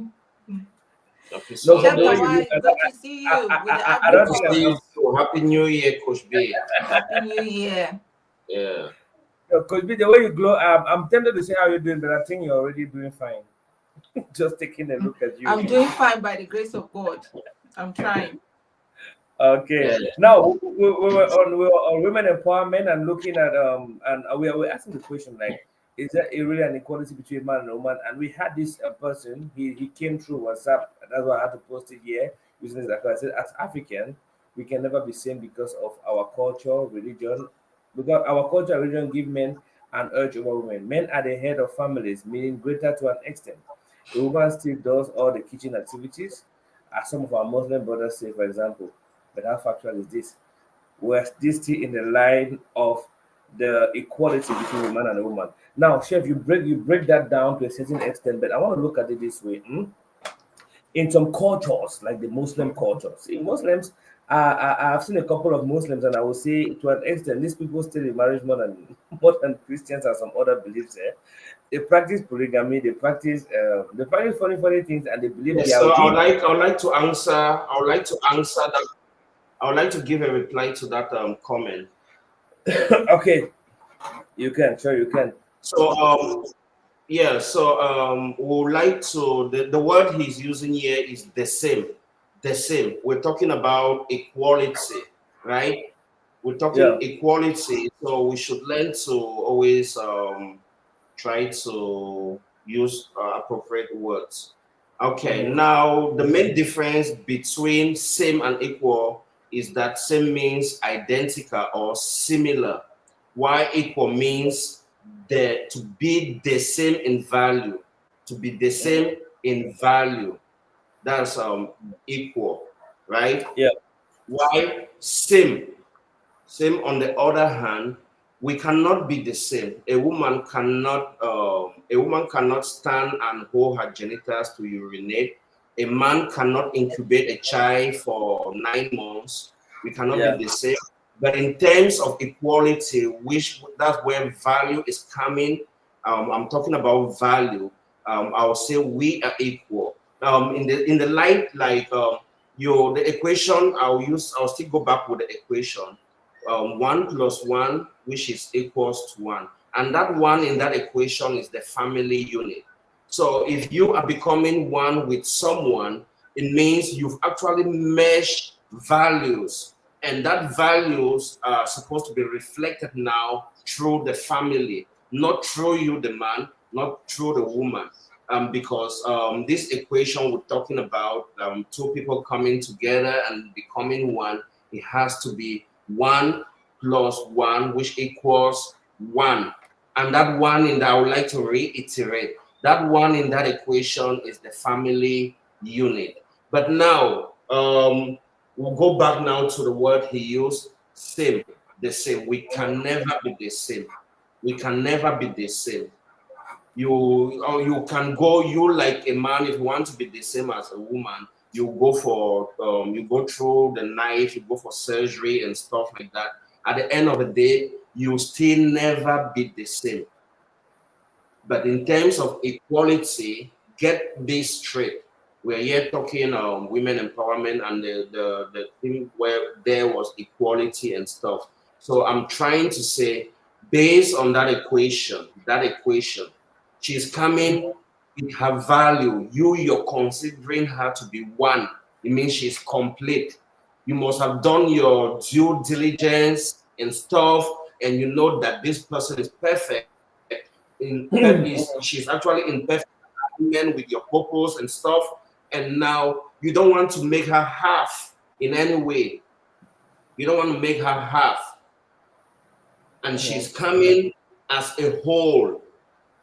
Happy No, Chef the way Sunday. you look Hawaii, at good to see you with the I Good don't to think African. see you too. Happy New Year, Coach B. Happy New Year. Yeah. Could be the way you glow. I'm tempted to say how you're doing, but I think you're already doing fine. Just taking a look at you. I'm doing fine by the grace of God. I'm trying. Okay. Yeah. Now we were on women empowerment and looking at and we're asking the question like, is there really an equality between man and woman? And we had this person. He came through WhatsApp. That's why I had to post it here using this. Like I said, as African, we can never be same because of our culture, religion. Because our culture, and religion give men an urge over women. Men are the head of families, meaning greater to an extent. A woman still does all the kitchen activities, as some of our Muslim brothers say, for example. But how factual is this? We're still in the line of the equality between a man and a woman. Now, Chef, you break that down to a certain extent, but I want to look at it this way. In some cultures, like the Muslim culture, see, Muslims, I've seen a couple of Muslims, and I will say to an extent, these people still in marriage more than Christians and some other beliefs there. They practice polygamy, they practice funny things, and they believe Yes. their So deen. I would like to answer. I would like to answer that. I would like to give a reply to that comment. Okay, you can, sure you can. So yeah. So we would like to the word he's using here is the same. The same. We're talking about equality, right? We're talking Yeah. equality, so we should learn to always try to use appropriate words. Okay, Mhm. now the main difference between same and equal is that same means identical or similar, while equal means to be the same in value, to be the same in value. That's equal, right? Yeah. Why same? Same on the other hand, we cannot be the same. A woman cannot stand and hold her genitals to urinate. A man cannot incubate a child for 9 months. We cannot Yeah. be the same. But in terms of equality, which that's where value is coming. I'm talking about value. I will say we are equal. In the light like the equation, I'll still go back with the equation. 1 plus 1, which is equals to 1. And that 1 in that equation is the family unit. So if you are becoming one with someone, it means you've actually meshed values. And that values are supposed to be reflected now through the family, not through you, the man, not through the woman. Because this equation we're talking about, two people coming together and becoming one, it has to be 1 plus 1, which equals 1. And that 1 in that, I would like to reiterate, that 1 in that equation is the family unit. But now, we'll go back now to the word he used, same, the same. We can never be the same. We can never be the same. You can go, you like a man, if you want to be the same as a woman, you go for you go through the knife, you go for surgery and stuff like that. At the end of the day, you still never be the same. But in terms of equality, get this straight. We're here talking women empowerment and the thing where there was equality and stuff. So I'm trying to say, based on that equation, she's coming with her value. You're considering her to be one. It means she's complete. You must have done your due diligence and stuff, and you know that this person is perfect. She's actually in perfect alignment with your purpose and stuff. And now you don't want to make her half in any way. You don't want to make her half. And she's coming as a whole.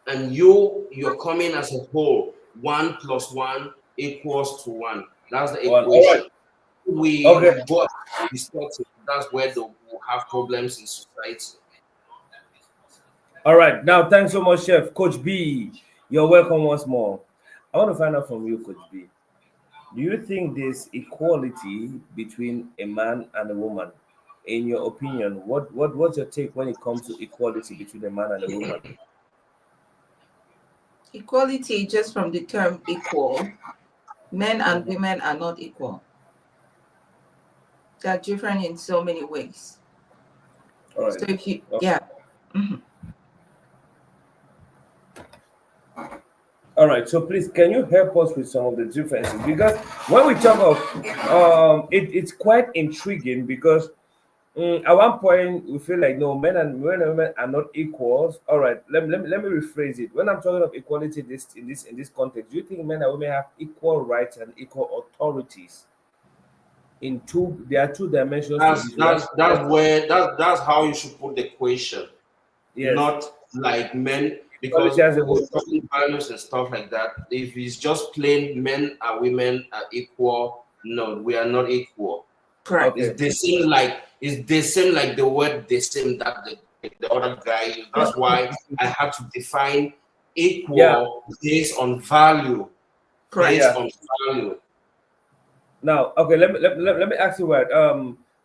And you're coming as a whole. 1 plus 1 equals to 1. That's the equation. We go distorted. That's where we'll have problems in society. All right. Now, thanks so much, Chef. Coach B, you're welcome once more. I want to find out from you, Coach B. Do you think there's equality between a man and a woman? In your opinion, what's your take when it comes to equality between a man and a woman? Equality, just from the term equal, men and women are not equal. They're different in so many ways. All right. So if you, yeah. Mm-hmm. All right, so please, can you help us with some of the differences? Because when we talk of it's quite intriguing because at one point we feel like no, men and women are not equals. All right, let me rephrase it. When I'm talking of equality, in this context, do you think men and women have equal rights and equal authorities? There are two dimensions. That's how you should put the question. Yes. Not like men, because we're talking values and stuff like that. If it's just plain men and women are equal, no, we are not equal. Correct. It's the same like the word the same that the other guy used. That's why I have to define equal based on value. Correct. Based on value. Now, okay, let me ask you what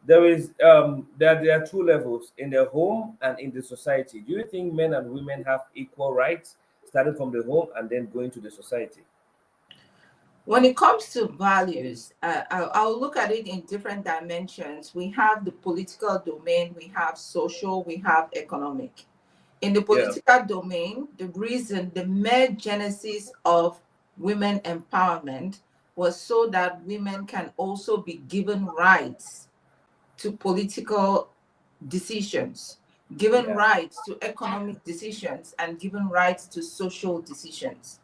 there are two levels in the home and in the society. Do you think men and women have equal rights, starting from the home and then going to the society? When it comes to values, I'll look at it in different dimensions. We have the political domain, we have social, we have economic. In the political domain, the mere genesis of women empowerment was so that women can also be given rights to political decisions, given rights to economic decisions, and given rights to social decisions.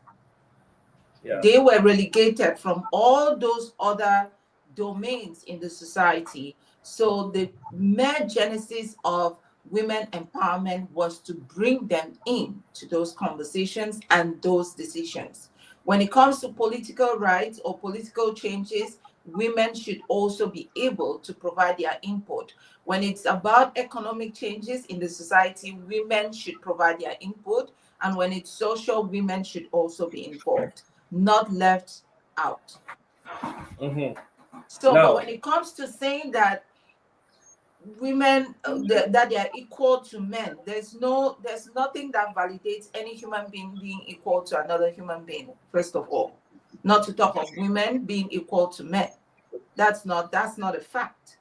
They were relegated from all those other domains in the society. So the mere genesis of women empowerment was to bring them in to those conversations and those decisions. When it comes to political rights or political changes, women should also be able to provide their input. When it's about economic changes in the society, women should provide their input. And when it's social, women should also be involved, not left out. Mm-hmm. So, but Now, when it comes to saying that women that they are equal to men, there's nothing that validates any human being being equal to another human being. First of all, not to talk of women being equal to men. That's not a fact.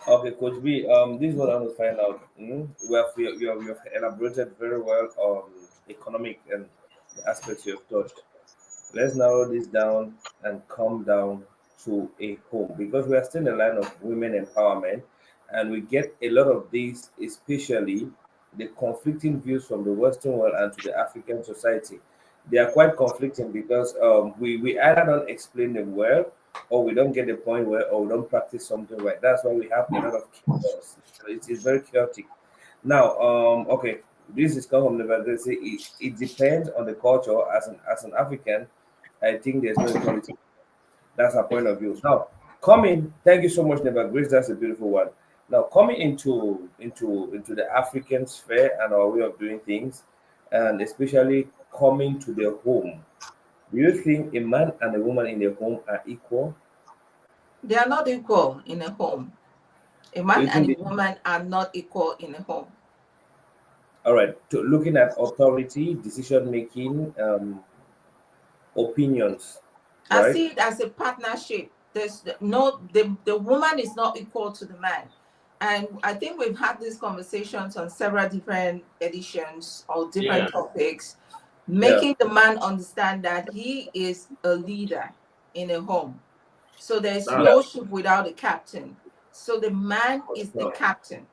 okay, Coach B, this is what I want to find out. We have elaborated very well on economic and the aspects you have touched. Let's narrow this down and come down to a home, because we are still in the line of women empowerment, and we get a lot of these, especially the conflicting views from the Western world and to the African society. They are quite conflicting because we either don't explain them well, or we don't get the point where, or we don't practice something right. That's why we have a lot of chaos. It's very chaotic. Now, okay, this is come from the say it depends on the culture. As an African, I think there's no equality. That's our point of view. Now, coming, thank you so much, Never Grace. That's a beautiful one. Now, coming into the African sphere and our way of doing things, and especially coming to the home. Do you think a man and a woman in the home are equal? They are not equal in a home. A Do man you think and they, a woman are not equal in a home. all right, looking at authority, decision making, opinions, I right? see it as a partnership. The woman is not equal to the man. And I think we've had these conversations on several different editions or Yeah. different topics, Yeah. making the man understand that he is a leader in a home. So there's Uh, Yeah. no ship without a captain. So the man is the captain.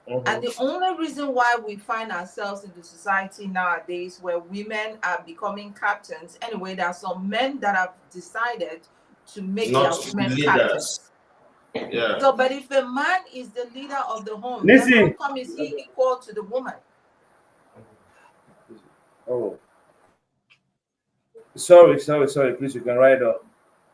And Mhm. the only reason why we find ourselves in the society nowadays where women are becoming captains, anyway, there are some men that have decided to make not their to be women leaders. captains. Yeah. So, but if a man is the leader of the home, then how Listen. come is he equal to the woman? Oh, sorry. Please, you can write on.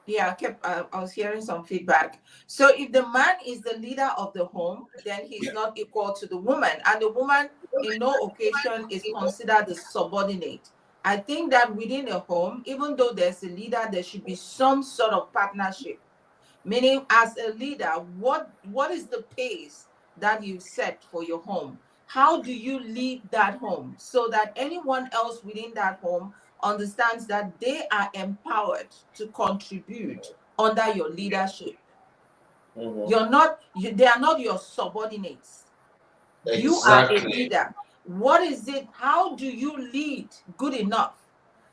Yeah, I was hearing some feedback. So if the man is the leader of the home, then he's not equal to the woman, and the woman in no occasion is considered the subordinate. I think that within a home, even though there's a leader, there should be some sort of partnership. Meaning, as a leader, what is the pace that you set for your home? How do you lead that home so that anyone else within that home understands that they are empowered to contribute under your leadership? Mhm. They are not your subordinates. You are a Exactly. leader. What is it? How do you lead good enough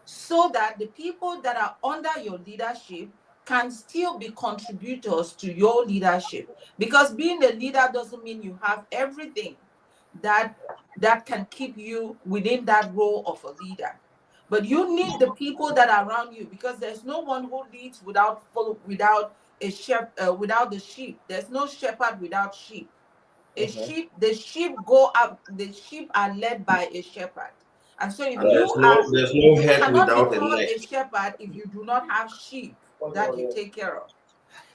so that the people that are under your leadership can still be contributors to your leadership? Because being a leader doesn't mean you have everything that can keep you within that role of a leader. But you need the people that are around you, because there's no one who leads without without the sheep. There's no shepherd without sheep. Mhm. The sheep go up, the sheep are led by a shepherd. And so if And Right. there's no you head cannot be without a called neck. a shepherd if you do not have sheep that you take care of.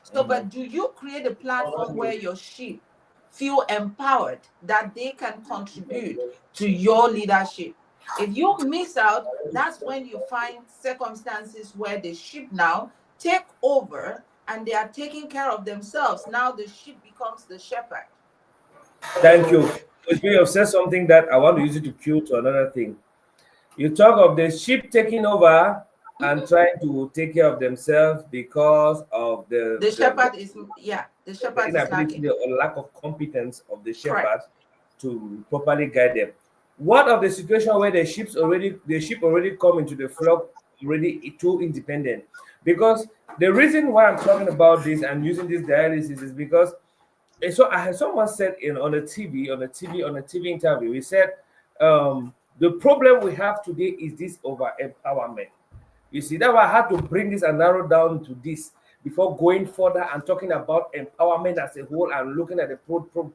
So, Mhm. but do you create a platform where your sheep feel empowered that they can contribute to your leadership? If you miss out, that's when you find circumstances where the sheep now take over and they are taking care of themselves. Now the sheep becomes the shepherd. Thank you. Which you have said something that I want to use it to cue to another thing. You talk of the sheep taking over and Mhm. trying to take care of themselves because of The shepherd is, yeah, the the shepherd is inability lacking. or lack of competence of the shepherd Correct. to properly guide them. What of the situation where the sheep already come into the flock already too independent? Because the reason why I'm talking about this and using this dialysis is because so I had someone said in on a TV interview. He said the problem we have today is this over empowerment. You see, that's why I had to bring this and narrow down to this, before going further and talking about empowerment as a whole and looking at the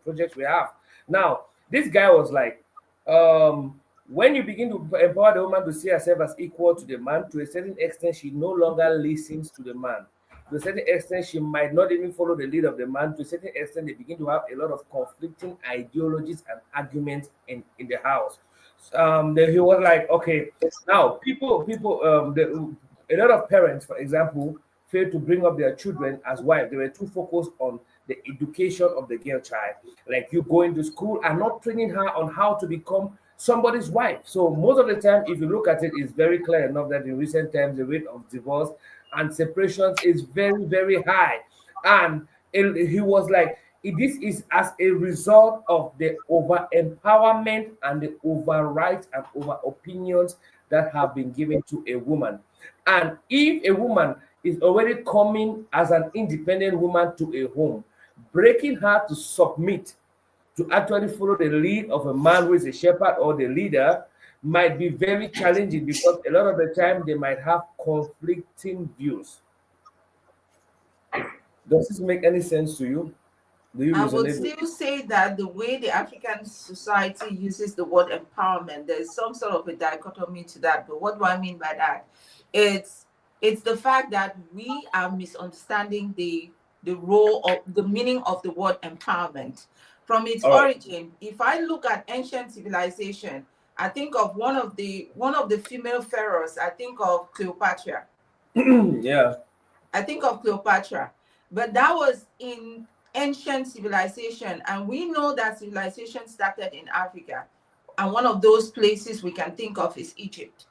projects we have. Now, this guy was like, when you begin to empower the woman to see herself as equal to the man, to a certain extent, she no longer listens to the man. To a certain extent, she might not even follow the lead of the man. To a certain extent, they begin to have a lot of conflicting ideologies and arguments in the house. Then he was like, okay, now a lot of parents, for example, fail to bring up their children as wives. They were too focused on the education of the girl child, like you going to school and not training her on how to become somebody's wife. So most of the time, if you look at it, it's very clear enough that in recent times the rate of divorce and separations is very, very high. And he was like, this is as a result of the over empowerment and the over rights and over opinions that have been given to a woman. And if a woman is already coming as an independent woman to a home, breaking her to submit to actually follow the lead of a man who is a shepherd or the leader might be very challenging, because a lot of the time they might have conflicting views. Does this make any sense to you? I would still say that the way the African society uses the word empowerment, there's some sort of a dichotomy to that. But what do I mean by that? It's the fact that we are misunderstanding the role of the meaning of the word empowerment from its origin. If I look at ancient civilization, I think of one of the female pharaohs. I think of Cleopatra. Yeah. I think of Cleopatra, but that was in ancient civilization, and we know that civilization started in Africa, and one of those places we can think of is Egypt.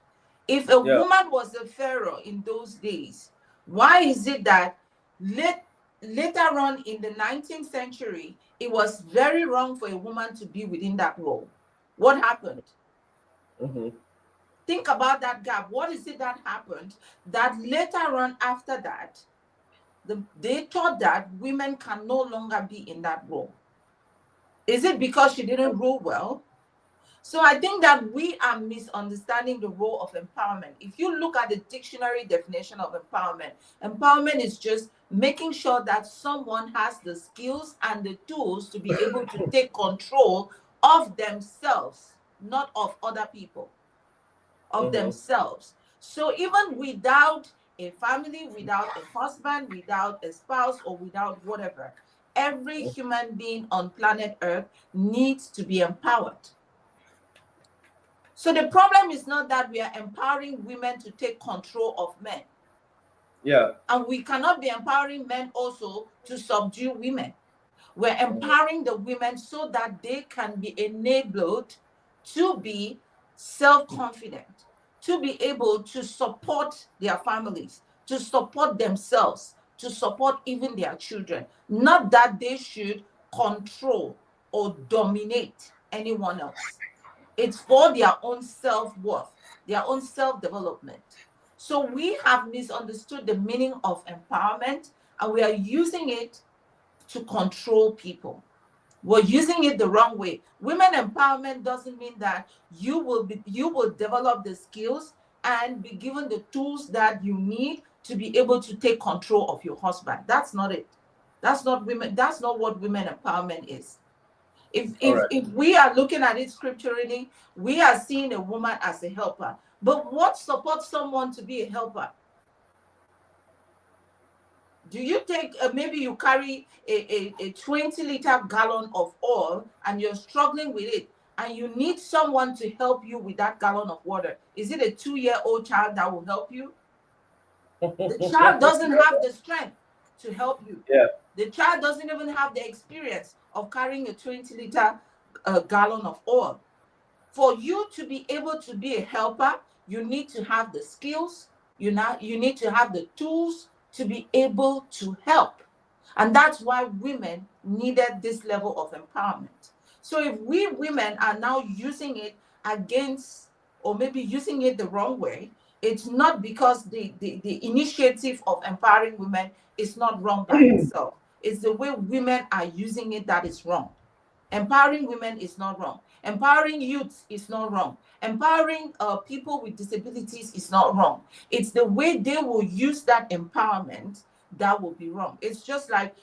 If a woman was a pharaoh in those days, why is it that later on in the 19th century it was very wrong for a woman to be within that role? What happened? Think about that gap. What is it that happened that later on after that they thought that women can no longer be in that role? Is it because she didn't rule well? So I think that we are misunderstanding the role of empowerment. If you look at the dictionary definition of empowerment, empowerment is just making sure that someone has the skills and the tools to be able to take control of themselves, not of other people, of themselves. So even without a family, without a husband, without a spouse, or without whatever, every human being on planet Earth needs to be empowered. So the problem is not that we are empowering women to take control of men. Yeah. And we cannot be empowering men also to subdue women. We're empowering the women so that they can be enabled to be self-confident, to be able to support their families, to support themselves, to support even their children. Not that they should control or dominate anyone else. It's for their own self-worth, their own self-development. So we have misunderstood the meaning of empowerment, and we are using it to control people. We're using it the wrong way. Women empowerment doesn't mean that you will develop the skills and be given the tools that you need to be able to take control of your husband. That's not it. That's not women. That's not what women empowerment is. If we are looking at it scripturally, we are seeing a woman as a helper. But what supports someone to be a helper? Do you take, maybe you carry a 20-liter gallon of oil and you're struggling with it, and you need someone to help you with that gallon of water. Is it a 2-year-old child that will help you? The child doesn't have the strength to help you. Yeah. The child doesn't even have the experience of carrying a 20-liter gallon of oil. For you to be able to be a helper, you need to have the skills, you need to have the tools to be able to help. And that's why women needed this level of empowerment. So if we women are now using it against, or maybe using it the wrong way, it's not because the initiative of empowering women is not wrong by itself. It's the way women are using it that is wrong. Empowering women is not wrong. Empowering youth is not wrong. Empowering people with disabilities is not wrong. It's the way they will use that empowerment that would be wrong. It's just like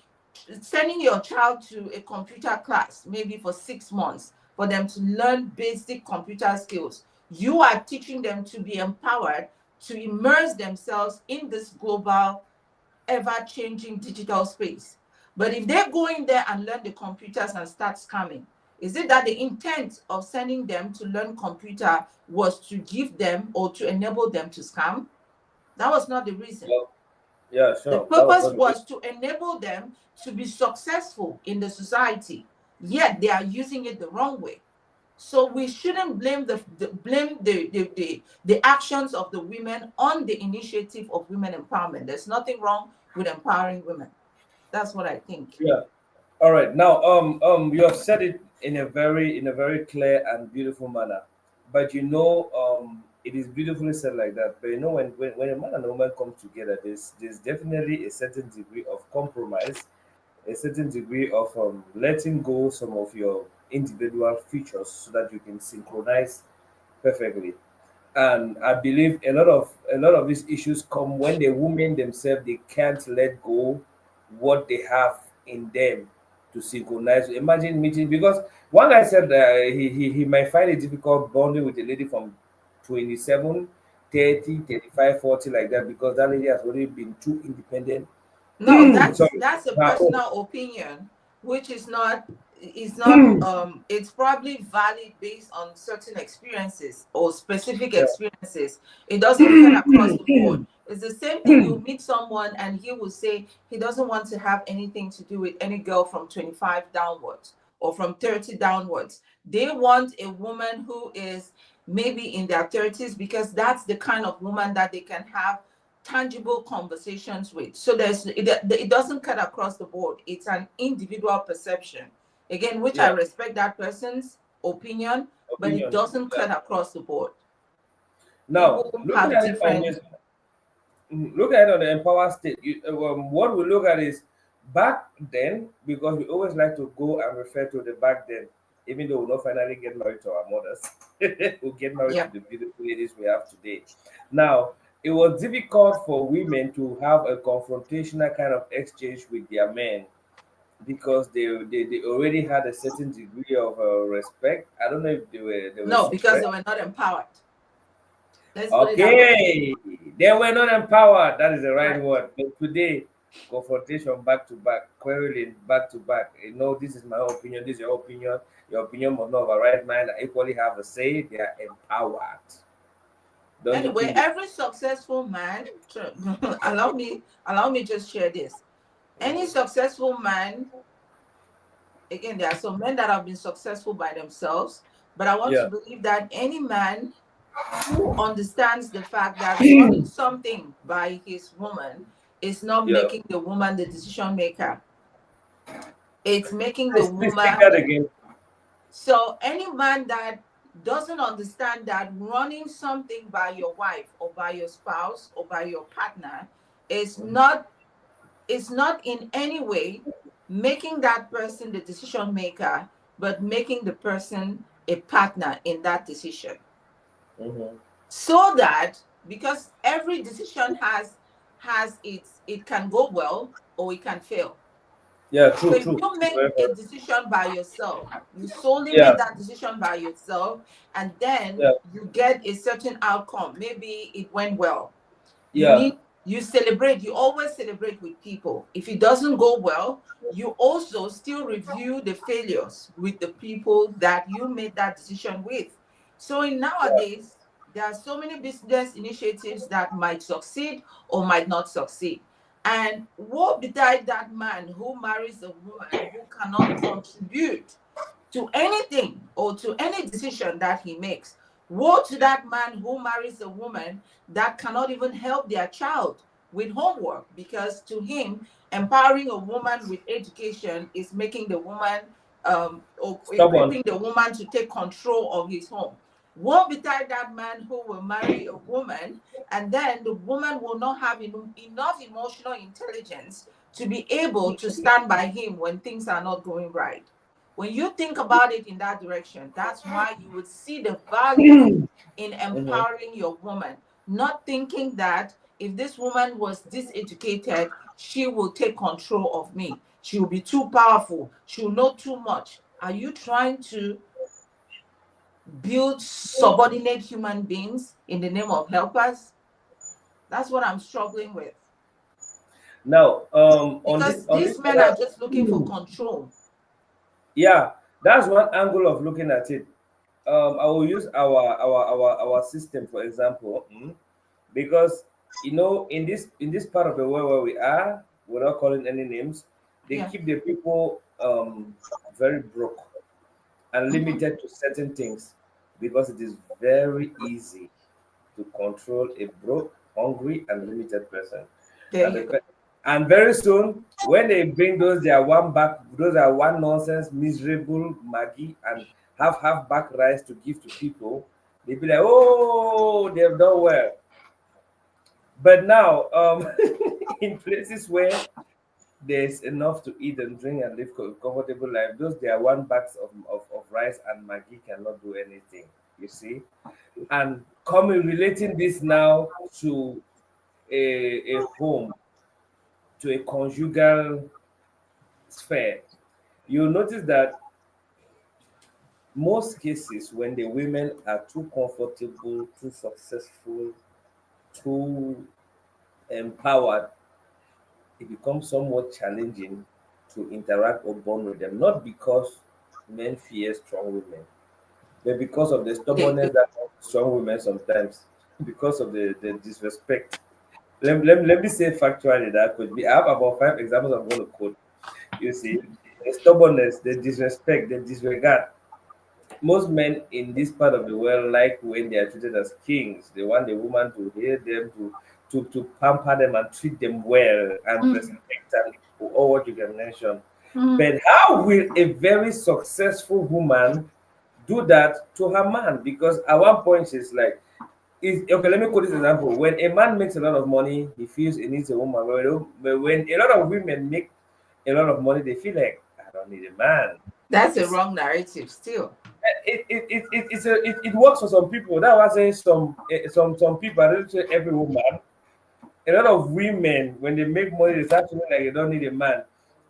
sending your child to a computer class, maybe for 6 months, for them to learn basic computer skills. You are teaching them to be empowered to immerse themselves in this global, ever-changing digital space. But if they go in there and learn the computers and start scamming, is it that the intent of sending them to learn computer was to give them or to enable them to scam? That was not the reason. Well, yeah, The sure. That purpose was was to enable them to be successful in the society, yet they are using it the wrong way. So we shouldn't blame the actions of the women on the initiative of women empowerment. There's nothing wrong with empowering women. That's what I think. yeah. All right. Now, you have said it in a very clear and beautiful manner. But it is beautifully said like that. But when a man and a woman come together, there's definitely a certain degree of compromise, a certain degree of letting go some of your individual features so that you can synchronize perfectly. And I believe a lot of these issues come when the women themselves they can't let go what they have in them to synchronize. Imagine meeting because one guy said he might find it difficult bonding with a lady from 27, 30, 35, 40 like that because that lady has already been too independent. No, Sorry, that's a her own. personal opinion, which is not it's probably valid based on certain experiences or specific Yeah. experiences. It doesn't cut across the board. It's the same thing. You meet someone and he will say he doesn't want to have anything to do with any girl from 25 downwards or from 30 downwards. They want a woman who is maybe in their 30s because that's the kind of woman that they can have tangible conversations with. So it doesn't cut across the board. It's an individual perception. Again, which I Yeah. respect that person's opinion, but it Opinion. doesn't Yeah. cut across the board. Now, People looking have at it on different. this look at it on the empower state. What we look at is back then, because we always like to go and refer to the back then, even though we'll not finally get married to our mothers, we'll get married to Yeah. the beautiful ladies we have today. Now, it was difficult for women to have a confrontational kind of exchange with their men because they already had a certain degree of respect. I don't know if they were No, because they suppressed. were not empowered. Let's put it that way. Okay, they were not empowered. That is the right Right. word. But today, confrontation back to back, quarreling back to back. This is my opinion. This is your opinion. Your opinion must not override mine. I equally have a say. They are empowered. Don't you Anyway, think? every successful man, allow me just share this. Any successful man, again, there are some men that have been successful by themselves, but I want to Yeah. believe that any man who understands the fact that running something by his woman is not Yeah. making the woman the decision maker. It's making the Please take woman. that again. So any man that doesn't understand that running something by your wife or by your spouse or by your partner is not in any way making that person the decision maker, but making the person a partner in that decision. Mhm. So that because every decision has it can go well or it can fail. Yeah. So True. if True. you make Very, a very- decision by yourself, you solely Yeah. make that decision by yourself, and then Yeah. you get a certain outcome. Maybe it went well. Yeah. You celebrate, you always celebrate with people. If it doesn't go well, you also still review the failures with the people that you made that decision with. So in nowadays, there are so many business initiatives that might succeed or might not succeed. And woe betide that man who marries a woman who cannot contribute to anything or to any decision that he makes. Woe to that man who marries a woman that cannot even help their child with homework, because to him, empowering a woman with education is making the woman or Stubborn. equipping the woman to take control of his home. Woe betide that man who will marry a woman and then the woman will not have enough emotional intelligence to be able to stand by him when things are not going right. When you think about it in that direction, that's why you would see the value in Mhm. empowering your woman, not thinking that if this woman was this educated, she will take control of me. She will be too powerful. She will know too much. Are you trying to build subordinate human beings in the name of helpers? That's what I'm struggling with. Now, Because on this these men are just looking for control. yeah, that's one angle of looking at it. I will use our system for example, because in this part of the world where we are, without calling any names, they Yeah. keep the people very broke and limited to certain things because it is very easy to control a broke, hungry, and limited person. There And you the go. and very soon, when they bring those are one nonsense, miserable Maggie and half back rice to give to people, they be like, oh, they've done well. But now, in places where there's enough to eat and drink and live comfortable life, those there are one bags of rice and Maggie cannot do anything. You see, and coming relating this now to a home, to a conjugal sphere, you'll notice that most cases when the women are too comfortable, too successful, too empowered, it becomes somewhat challenging to interact or bond with them. Not because men fear strong women, but because of the They, stubbornness that comes with strong women sometimes, because of the disrespect. Let me say factually that could be. I have about 5 examples I'm going to quote. You see, the stubbornness, the disrespect, the disregard. Most men in this part of the world like when they are treated as kings. They want the woman to hear them, to pamper them and treat them well and mm, respect and all what you can mention. mm, But how will a very successful woman do that to her man? Because at one point she's like, okay, let me quote this example. When a man makes a lot of money, he feels he needs a woman. But when a lot of women make a lot of money, they feel like, I don't need a man. that's a wrong narrative still. It works for some people. That's why I say some people. I don't say every woman. A lot of women, when they make money, they start feeling like they don't need a man.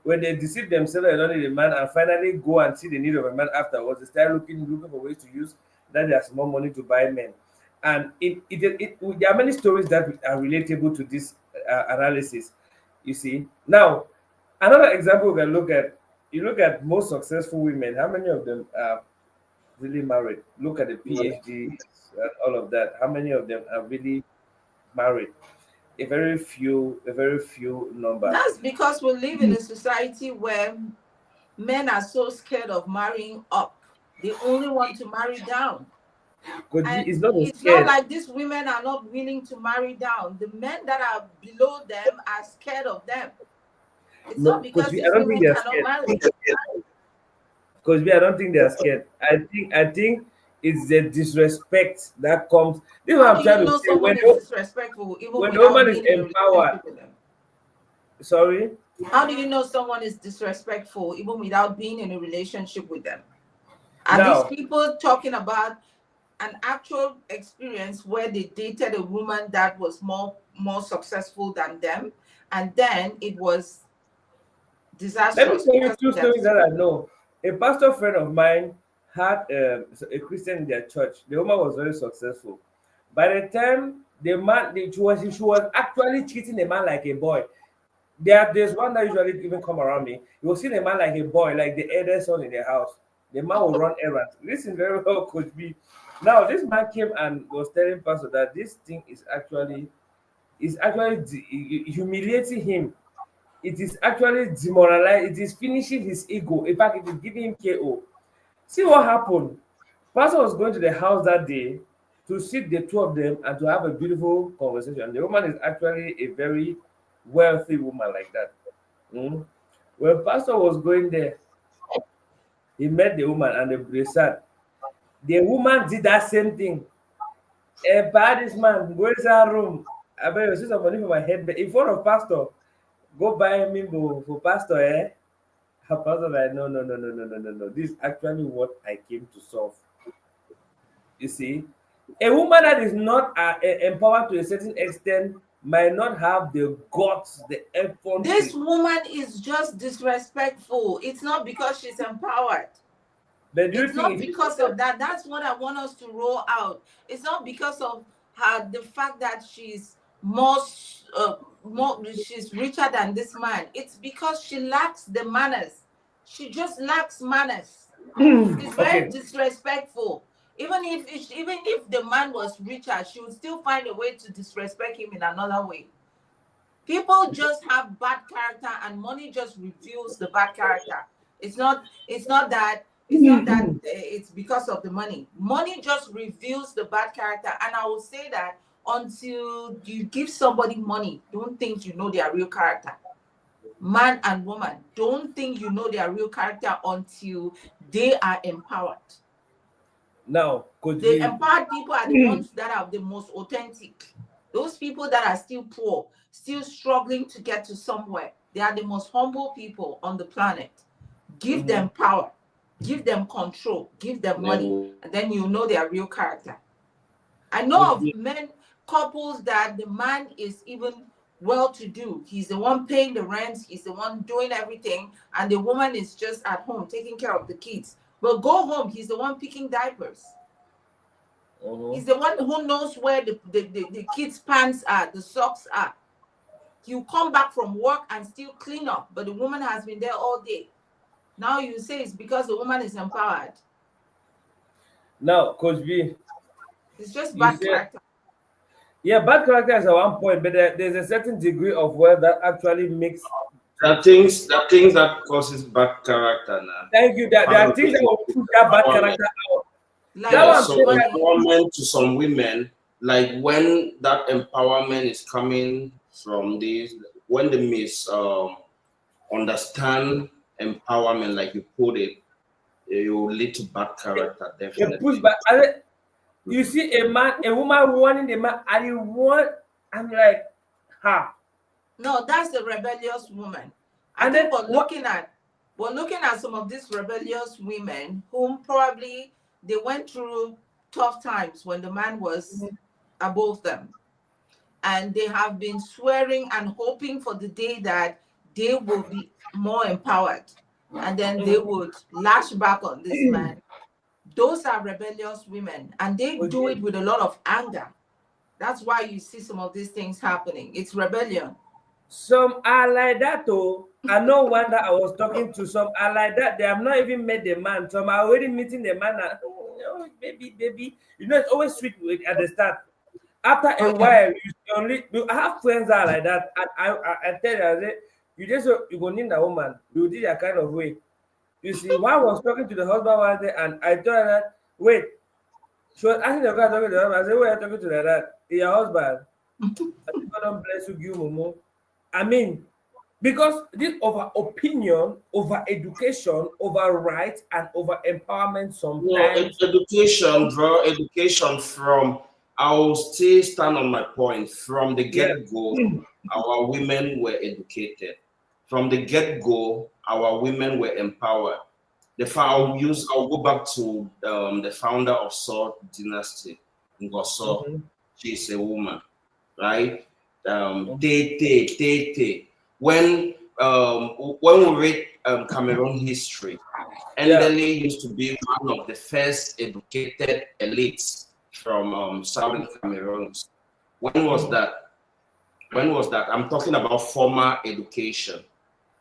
When they deceive themselves, they don't need a man, and finally go and see the need of a man afterwards. They start looking for ways to use that there's more money to buy men. And there are many stories that are relatable to this analysis. You see, now another example we can look at. You look at most successful women. How many of them are really married? Look at the PhDs and all of that. How many of them are really married? A very few number. That's because we live in a society where men are so scared of marrying up. They only want to marry down. Because And it's not a it's not scared. like these women are not willing to marry down. The men that are below them are scared of them. It's No, not because because we I these don't think women they are cannot scared. marry. Because we I don't think they are scared. I think it's the disrespect that comes. This is what How I'm do you trying to know say. someone is disrespectful even When the without woman is being in a empowered, relationship with them? sorry. How do you know someone is disrespectful even without being in a relationship with them? Are these Now, people talking about an actual experience where they dated a woman that was more successul than them, and then it was let me disastrous tell you because two of that? stories that I know. A pastor friend of mine had a Christian in their church. The woman was very successful. By the time the man, she was actually treating the man like a boy. There's one that usually even come around me. You will see the man like a boy, like the eldest son in the house. The man will run errands. Listen very well, Coach B. Now, this man came and was telling Pastor that this thing is actually humiliating him. It is actually demoralizing. It is finishing his ego. In fact, it is giving him KO. See what happened. Pastor was going to the house that day to sit the two of them and to have a beautiful conversation. The woman is actually a very wealthy woman like that. Mm. When Pastor was going there, he met the woman and they sat. The woman did that same thing. This man, go inside room. I bet you see some money for my head, but in front of Pastor, go buy me for Pastor, eh? Her pastor like, no, no, no, no, no, no, no, no. This is actually what I came to solve. You see, a woman that is not empowered to a certain extent might not have the guts, the effort. This woman is just disrespectful. It's not because she's empowered. But do you It's not think because of that. That's what I want us to roll out. It's not because of her, the fact that she's she's richer than this man. It's because she lacks the manners. She just lacks manners. She's very okay, disrespectful. Even if the man was richer, she would still find a way to disrespect him in another way. People just have bad character, and money just reveals the bad character. It's not that it's because of the money. Money just reveals the bad character. And I will say that until you give somebody money, don't think you know their real character. Man and woman, don't think you know their real character until they are empowered. now The empowered people are the ones that are the most authentic. Those people that are still poor, still struggling to get to somewhere, they are the most humble people on the planet. Give them power, give them control, give them money, and then you know their real character. I know of couples that the man is even well-to-do. He's the one paying the rent, he's the one doing everything, and the woman is just at home taking care of the kids. But go home, he's the one picking diapers. He's the one who knows where the kids' pants are, the socks are. You come back from work and still clean up, but the woman has been there all day. Now you say it's because the woman is empowered. Now, Coach B, It's just bad character. Yeah, bad character is at one point, but there's a certain degree of where that actually makes. There are things that causes bad character now. Thank you. There are things that will push that bad character out. Like That So empowerment to some women, like when that empowerment is coming from this, when they understand empowerment, like you put it, it will lead to bad character, definitely. Push back. You see a woman wanting the man, and you want, I'm like, ha. No, that's the rebellious woman. And then then we're looking at some of these rebellious women whom probably they went through tough times when the man was above them. And they have been swearing and hoping for the day that they will be more empowered. And then they would lash back on this man. Those are rebellious women, and they do it with a lot of anger. That's why you see some of these things happening. It's rebellion. Some are like that, though. I know one that I was talking to. Some are like that. They have not even met the man. Some are already meeting the man. And, oh, baby. You know, it's always sweet at the start. After a while, I have friends that are like that. And I tell you, I say, you go need a woman. You did that kind of way. You see, one was talking to the husband one day, and I told her that, wait, she was asking the guy talking to the husband. I said, why are you talking to that? Your husband. I said, God don't bless you, give Momo. I mean, because this over opinion, over education, over rights, and over empowerment sometimes. Education, bro, education from, I will still stand on my point. From the get-go, our women were educated. From the get-go, our women were empowered. I'll go back to the founder of Saw Dynasty, Ngoso. She's a woman, right? Tete. When we read Cameroon history, Ndele used to be one of the first educated elites from Southern Cameroon. When was that? I'm talking about formal education.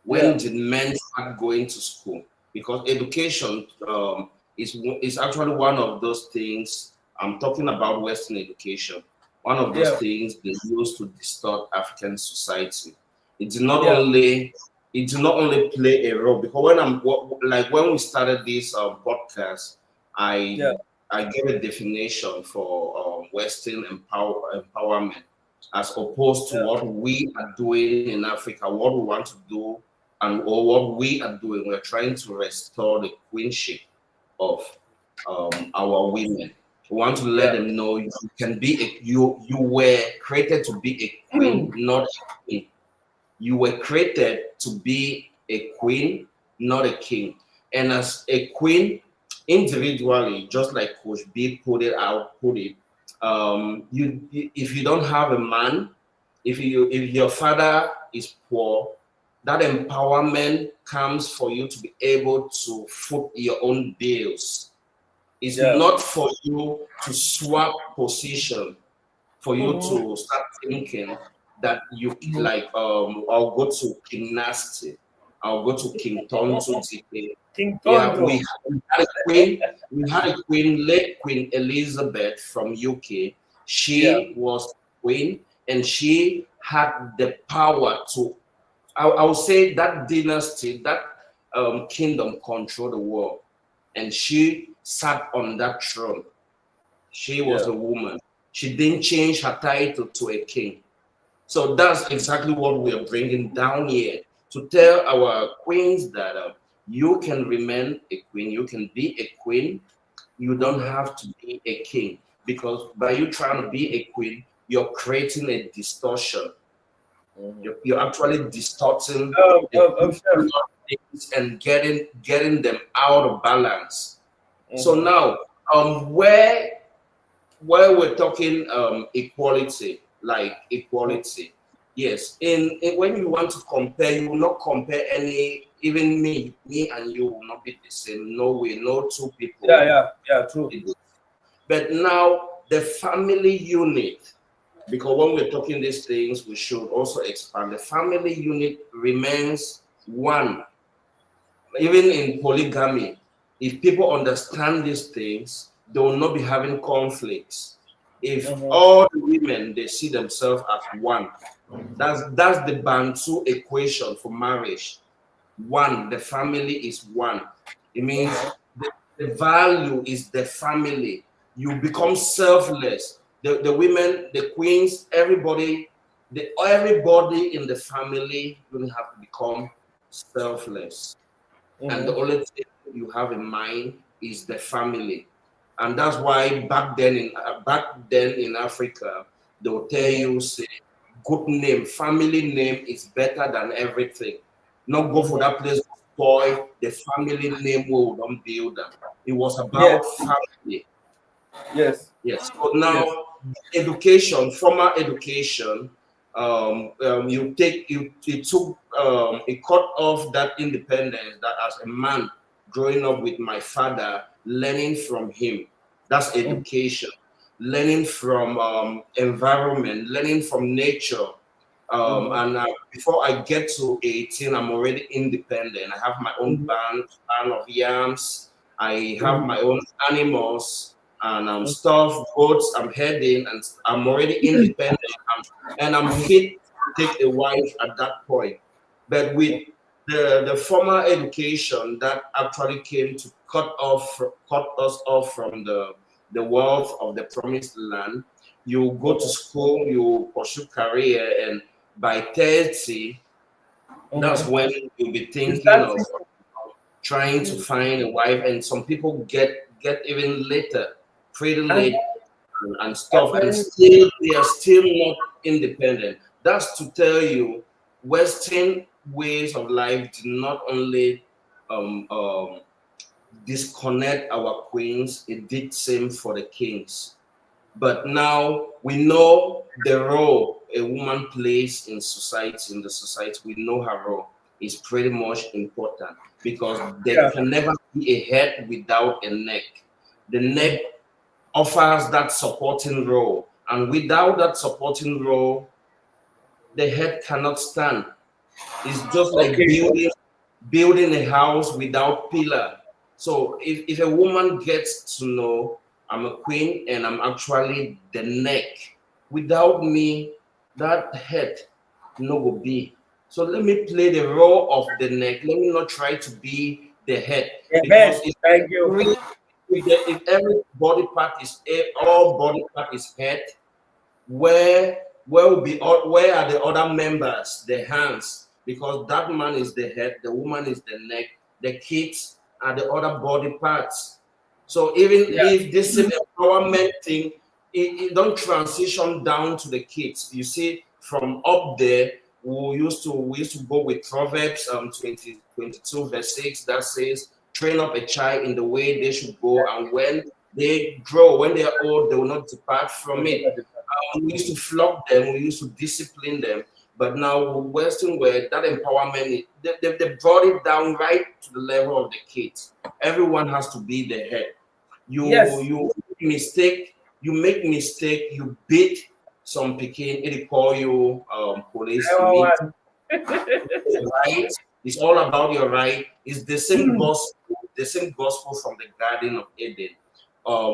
When did men start going to school? Because education is actually one of those things. I'm talking about Western education. One of those things they use to distort African society. It did not only play a role, because when we started this podcast, I gave a definition for Western empowerment as opposed to what we are doing in Africa, what we want to do, or what we are doing. We're trying to restore the queenship of our women. We want to let them know you can be you were created to be a queen, not a king. You were created to be a queen, not a king. And as a queen, individually, just like Coach B put it, if you don't have a man, If your father is poor, that empowerment comes for you to be able to foot your own bills. It's Yeah. not for you to swap position, for you Mhm. to start thinking that you Mhm. like I'll go to King Nasty, I'll go to King Tonto TK. King Yeah, Tonto. we had a queen, late Queen Elizabeth from UK. Yeah. She was queen and she had the power to, I would say that dynasty, that kingdom controlled the world. And she sat on that throne. She was Yeah. a woman. She didn't change her title to a king. So that's exactly what we are bringing down here to tell our queens that you can remain a queen, you can be a queen, you don't Mhm. have to be a king. Because by you trying to be a queen, you're creating a distortion. Mhm. You're actually distorting the Chef. good things and getting them out of balance. So Mhm. now, where we're talking equality, like equality, yes. In when you want to compare, you will not compare any. Even me and you will not be the same. No way, no two Yeah, people. yeah, yeah, true. But now the family unit, because when we're talking these things, we should also expand. The family unit remains one. Even in polygamy, if people understand these things, they will not be having conflicts. If Mhm. all the women they see themselves as one, that's the Bantu equation for marriage. One, the family is one. It means Mhm. the value is the family. You become selfless. The women, the queens, everybody in the family, you have to become selfless. And the Mhm. only thing you have in mind is the family. And that's why back then in Africa, they'll tell Mhm. you, say, good name, family name is better than everything. Not go for Mhm. that place, boy, the family name will don't build them. It was Yes. about family. Yes. Yes. So Yes. now, education, formal education, you took it cut off that independence that as a man growing up with my father, learning from him. That's Mhm. education. Learning from environment, learning from nature. Mhm. And before I get to 18, I'm already independent. I have my own Mhm. band of yams. I have Mhm. my own animals and stuff, goats. I'm heading, and I'm already independent. And I'm fit to take a wife at that point. But with the formal education that actually came to cut us off from the wealth of the promised land, you go to Mhm. school, you pursue career, and by 30, that's Mhm. when you'll be You thinking start of thinking. trying to find a wife, and some people get even later, pretty And late and stuff, and actually, still they are still not independent. That's to tell you, Western ways of life did not only um, um, disconnect our queens, it did same for the kings. But now we know the role a woman plays in society, in the society. We know her role is pretty much important because there yeah. can never be a head without a neck. The neck Mhm. offers that supporting role, and without that supporting role, the head cannot stand. It's just like Okay. building a house without pillar. So if a woman gets to know I'm a queen and I'm actually the neck, without me, that head no will be. So let me play the role of the neck. Let me not try to be the head because Amen. Thank you. if every body part is all body part is head, where are the other members, the hands? Because that man is the head, the woman is the neck, the kids are the other body parts. So even Yeah. if this same empowerment thing, it don't transition down to the kids. You see, from up there, we used to go with Proverbs 22 verse 6 that says, train up a child in the way they should go, and when they grow, when they are old, they will not depart from it. We used to flog them, we used to discipline them. But now, Western world, that empowerment, they brought it down right to the level of the kids. Everyone has to be the head. Yes. You mistake, you beat some picking, it call you police I meet want right. It's all about your right. It's the same gospel from the Garden of Eden.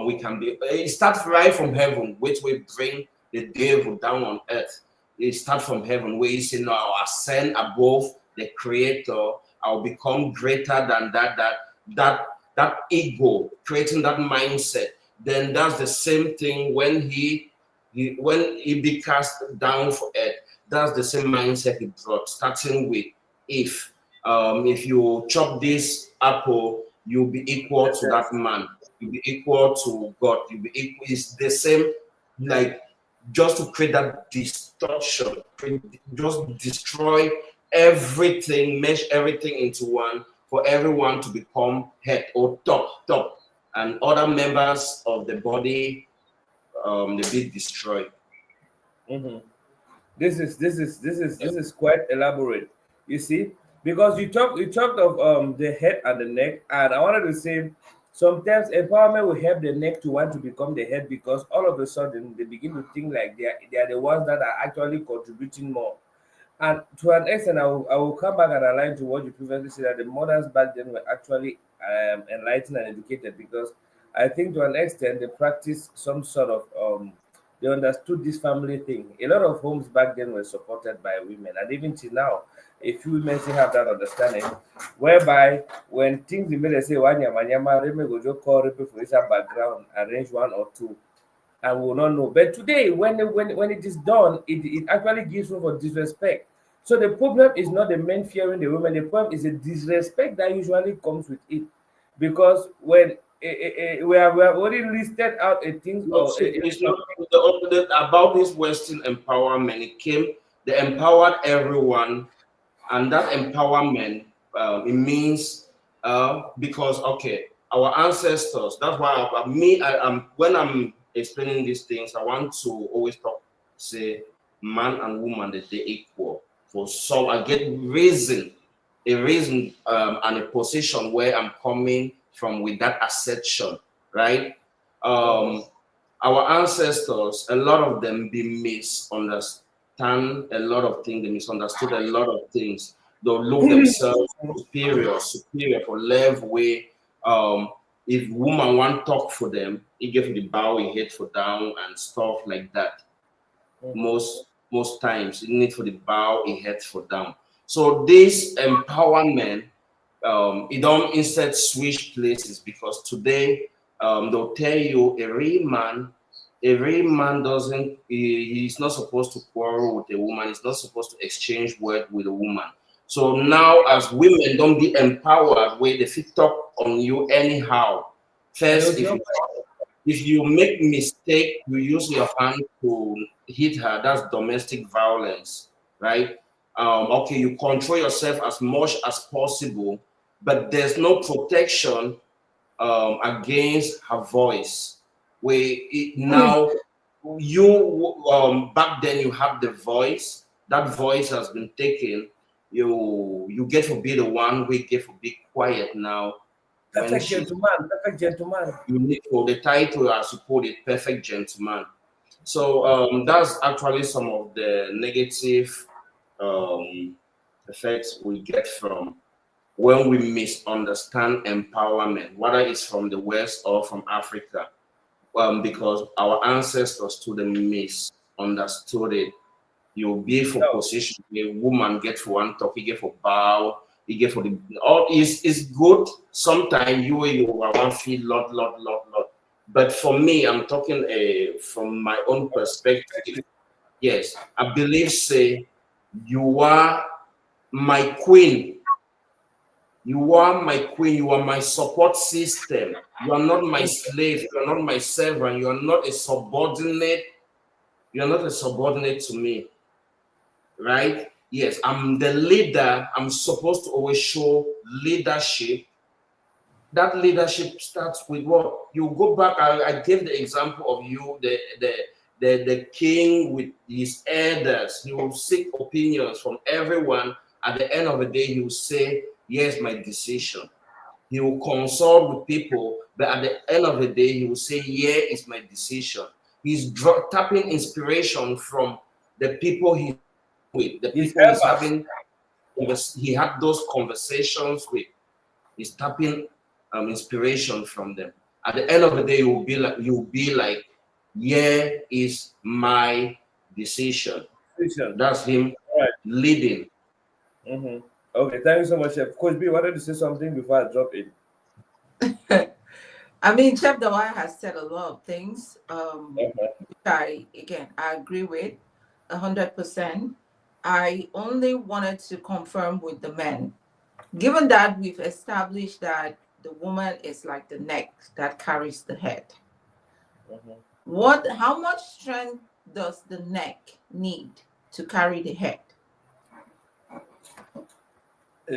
We can be. It starts right from heaven, which will bring the devil down on earth. It starts from heaven, where you say, "No, I'll ascend above the Creator. I'll become greater than that ego, creating that mindset." Then that's the same thing when he be cast down for earth. That's the same mindset he brought, starting with if you chop this apple, you'll be equal to that man. You'll be equal to God. You'll be equal. It's the same, like just to create that distortion, just destroy everything, mesh everything into one for everyone to become head or top, and other members of the body they be destroyed. Mhm. This is quite elaborate. You see, because you talked of the head and the neck, and I wanted to say sometimes empowerment will help the neck to want to become the head because all of a sudden they begin to think like they are the ones that are actually contributing more. And to an extent, I will come back and align to what you previously said that the mothers back then were actually enlightened and educated because I think to an extent they practiced some sort of they understood this family thing. A lot of homes back then were supported by women, and even till now, a few women still have that understanding, whereby when things they may say one yama yama, they may go just call people for this background, arrange one or two, and will not know. But today, when it is done, it actually gives room for disrespect. So the problem is not the men fearing the women. The problem is the disrespect that usually comes with it, because when we have already listed out a thing No, or see, it's not about this Western empowerment. It came, they empowered everyone, and that empowerment it means because okay, our ancestors. That's why I am when I'm explaining these things, I want to always talk say man and woman that they equal. For some, I get a reason and a position where I'm coming from with that assertion, right? Um, our ancestors, a lot of them be misunderstand a lot of things, they misunderstood a lot of things. They'll look themselves superior for level way. Um, if woman want talk for them, he give the bow, he head for down and stuff like that. Most times, you need for the bow, he head for down. So this empowerment it don't instead switch places because today they'll tell you a real man doesn't he's not supposed to quarrel with a woman, he's not supposed to exchange word with a woman. So now as women don't be empowered where they fit talk on you anyhow. First, if you make mistake, you use your hand to hit her, that's domestic violence, right? Okay, you control yourself as much as possible, but there's no protection against her voice. Now you back then you have the voice. That voice has been taken. You get to be the one we get to be quiet now. When Perfect she gentleman, perfect gentleman. you need for the title as you put it, perfect gentleman. So that's actually some of the negative um, effects we get from when we misunderstand empowerment, whether it's from the West or from Africa, because our ancestors to the misunderstood it. You'll be for No, position, a woman get for one talk, he get for bow, he get for the all is good. Sometimes you are one feel lot. But for me, I'm talking from my own perspective. Yes, I believe say you are my queen. You are my queen. You are my support system. You are not my slave. You are not my servant. You are not a subordinate. You are not a subordinate to me, right? Yes, I'm the leader. I'm supposed to always show leadership. That leadership starts with what you go back. I gave the example of you, the king with his elders. He will seek opinions from everyone. At the end of the day, he will say, "Here's my decision." He will consult with people, but at the end of the day, he will say, "Here is my decision." He's tapping inspiration from the people he's with, the His people he's helpers. having. He had those conversations with. He's tapping inspiration from them. At the end of the day, you'll be like, "Here is my decision." Vision. That's him All right. leading. Mm-hmm. Okay, thank you so much, Chef. Coach B, wanted to say something before I drop in. I mean, Chef Dawai has said a lot of things, Okay. which I agree with 100%. I only wanted to confirm with the men, given that we've established that the woman is like the neck that carries the head. Mhm. How much strength does the neck need to carry the head? I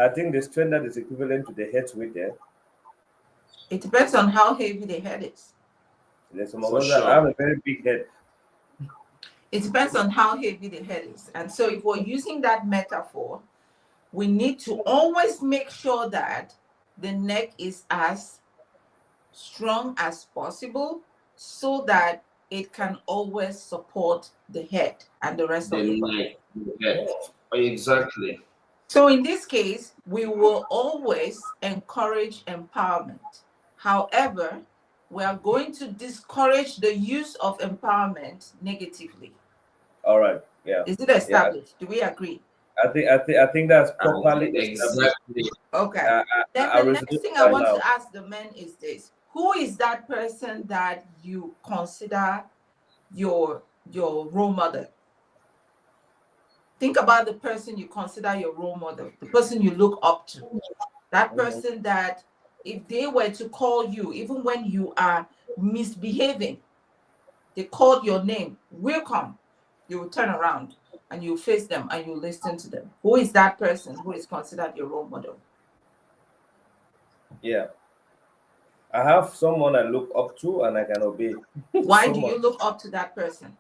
think the strength that is equivalent to the head's weight there. It depends on how heavy the head is. There's some For of us that sure. have a very big head. It depends on how heavy the head is. And so if we're using that metaphor, we need to always make sure that the neck is as strong as possible so that it can always support the head and the rest of the body. Yeah, exactly. So in this case, we will always encourage empowerment. However, we are going to discourage the use of empowerment negatively. All right. Yeah. Is it established? Do we agree? I think that's properly established. Exactly. Okay. Then I the next resonate thing I right want now. to ask the men is this: who is that person that you consider your role model? Think about the person you consider your role model, the person you look up to. That person that if they were to call you, even when you are misbehaving, they called your name, welcome, you will turn around and you face them and you listen to them. Who is that person who is considered your role model? Yeah. I have someone I look up to and I can obey. Why So do you much. look up to that person?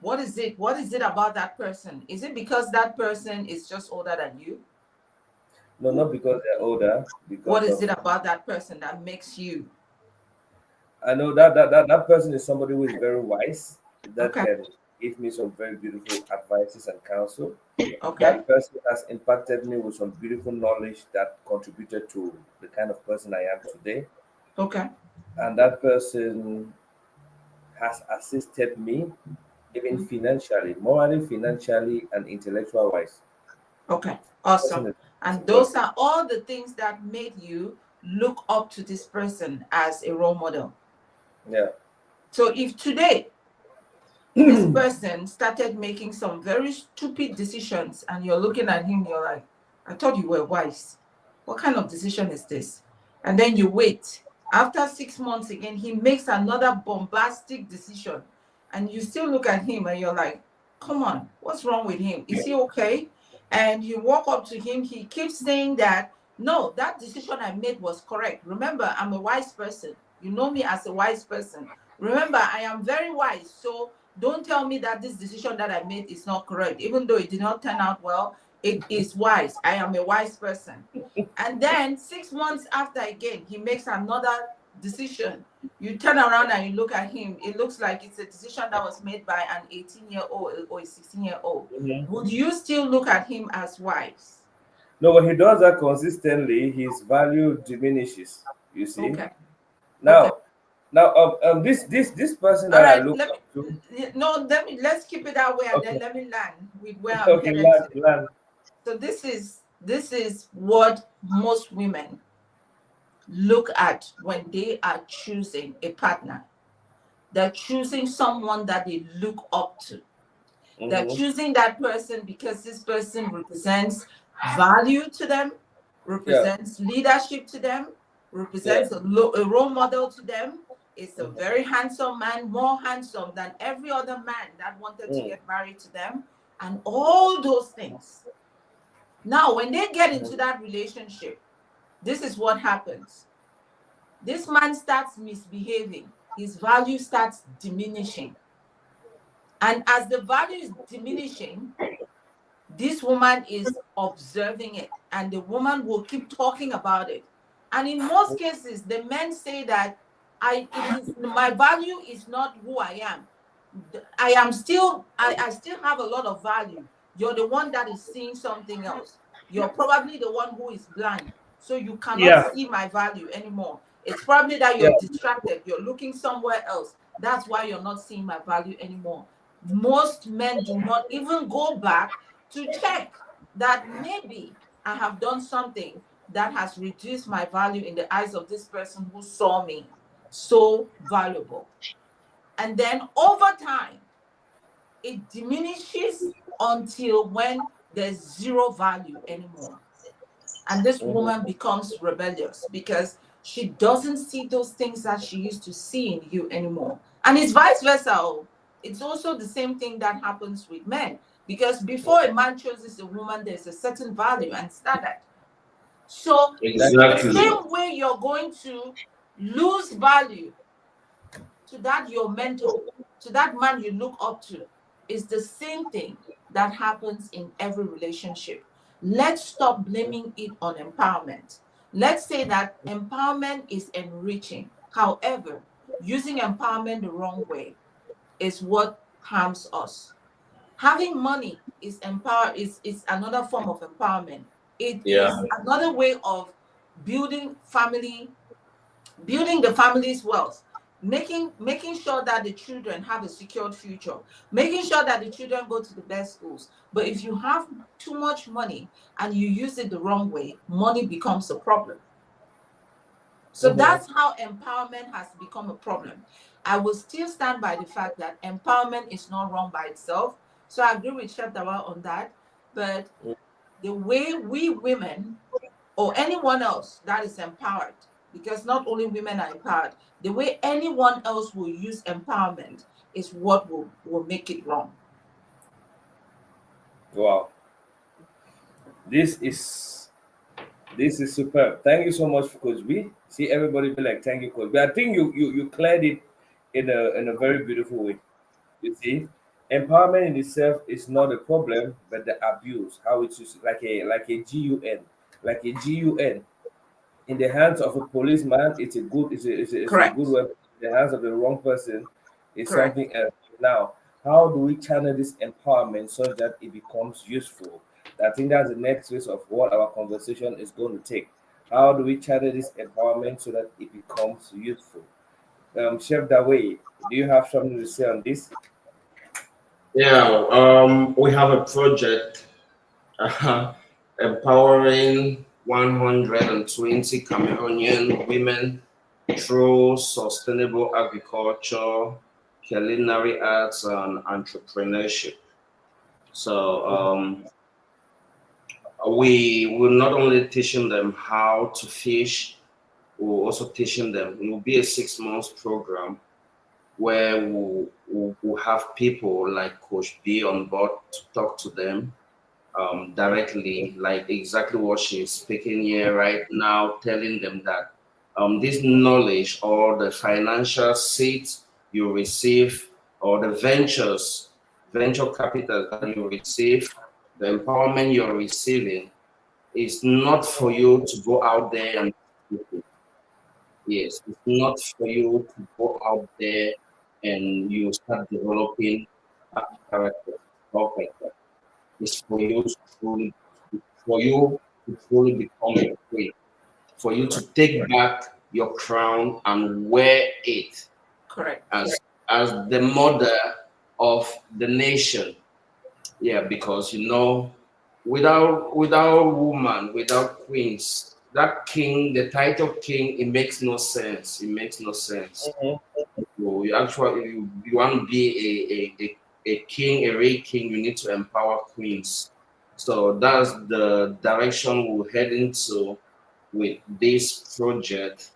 What is it? What is it about that person? Is it because that person is just older than you? No, not because they're older, What because is of it about that person that makes you? I know that person is somebody who is very wise, that Okay. can give me some very beautiful advices and counsel. Okay. That person has impacted me with some beautiful knowledge that contributed to the kind of person I am today. Okay. And that person has assisted me even Mhm. financially, morally, financially, and intellectual wise. Okay. Person Awesome. is And God. those are all the things that made you look up to this person as a role model. Yeah. So if today this person started making some very stupid decisions and you're looking at him, you're like, I thought you were wise. What kind of decision is this? And then you wait. After 6 months again, he makes another bombastic decision. And you still look at him and you're like, come on, what's wrong with him? Is he okay? And you walk up to him, he keeps saying that, no, that decision I made was correct. Remember, I'm a wise person. You know me as a wise person. Remember, I am very wise. So don't tell me that this decision that I made is not correct. Even though it did not turn out well, it is wise. I am a wise person. And then 6 months after again, he makes another decision. You turn around and you look at him, it looks like it's a decision that was made by an 18-year-old or a 16-year-old. Mhm. Would you still look at him as wise? No, when he does that consistently, his value diminishes. You see. Okay. Okay. Now, this person All that I right. look up to. Let's keep it that way and Okay. then let me land with where I'm Okay, headed land, to. land. So this is what most women look at when they are choosing a partner. They're choosing someone that they look up to. They're Mm-hmm. choosing that person because this person represents value to them, Yeah. represents leadership to them, Yeah. represents a role model to them. It's a Mm-hmm. very handsome man, more handsome than every other man that wanted to Mm. get married to them, and all those things. Now, when they get into that relationship, this is what happens. This man starts misbehaving. his value starts diminishing. And as the value is diminishing, this woman is observing it, and the woman will keep talking about it. And in most cases, the men say that my value is not who I am. I still have a lot of value. You're the one that is seeing something else. You're probably the one who is blind, so you cannot Yeah, see my value anymore. It's probably that yeah, you're distracted, you're looking somewhere else. That's why you're not seeing my value anymore. Most men do not even go back to check that maybe I have done something that has reduced my value in the eyes of this person who saw me so valuable. And then over time, it diminishes until when there's zero value anymore. And this mhm, woman becomes rebellious because she doesn't see those things that she used to see in you anymore. And it's vice versa. It's also the same thing that happens with men. Because before a man chooses a woman, there's a certain value and standard. So the Exactly. same way you're going to lose value to that your mentor, to that man you look up to, is the same thing that happens in every relationship. Let's stop blaming it on empowerment. Let's say that empowerment is enriching. However, using empowerment the wrong way is what harms us. Having money is another form of empowerment. It Yeah. is another way of building family, building the family's wealth, making sure that the children have a secured future, making sure that the children go to the best schools. But if you have too much money and you use it the wrong way, money becomes a problem. So mhm. that's how empowerment has become a problem. I will still stand by the fact that empowerment is not wrong by itself. So I agree with Chef Dawa on that. But the way we women or anyone else that is empowered, because not only women are empowered, the way anyone else will use empowerment is what will make it wrong. Wow, this is this is superb. Thank you so much for Coach B. See, everybody be like, thank you, Coach B. I think you cleared it in a very beautiful way. You see, empowerment in itself is not a problem, but the abuse, how it's used, like a gun, like a gun in the hands of a policeman, it's a good, it's a good Correct. weapon. In the hands of the wrong person, it's Correct. something else. Now, how do we channel this empowerment so that it becomes useful? I think that's the next phase of what our conversation is going to take. How do we channel this empowerment so that it becomes useful? Chef Dawei, do you have something to say on this? Yeah. We have a project empowering 120 Cameroonian women through sustainable agriculture, culinary arts, and entrepreneurship. So we will not only teaching them how to fish, we'll also teaching them. It will be a 6 months program where we'll have people like Coach B on board to talk to them directly, like exactly what she's speaking here right now, telling them that this knowledge or the financial seeds you receive or the venture capital that you receive, the empowerment you're receiving is not for you to go out there and yes, it's not for you to go out there and you start developing that character, stuff like that. It's for you to truly, for you to truly become a queen, for you to take back your crown and wear it Correct. as the mother of the nation. Yeah, because without woman, without queens, that king, the title king, it makes no sense. It makes no sense. Mhm. So you actually you want to be a king, a real king, you need to empower queens. So that's the direction we're heading to with this project.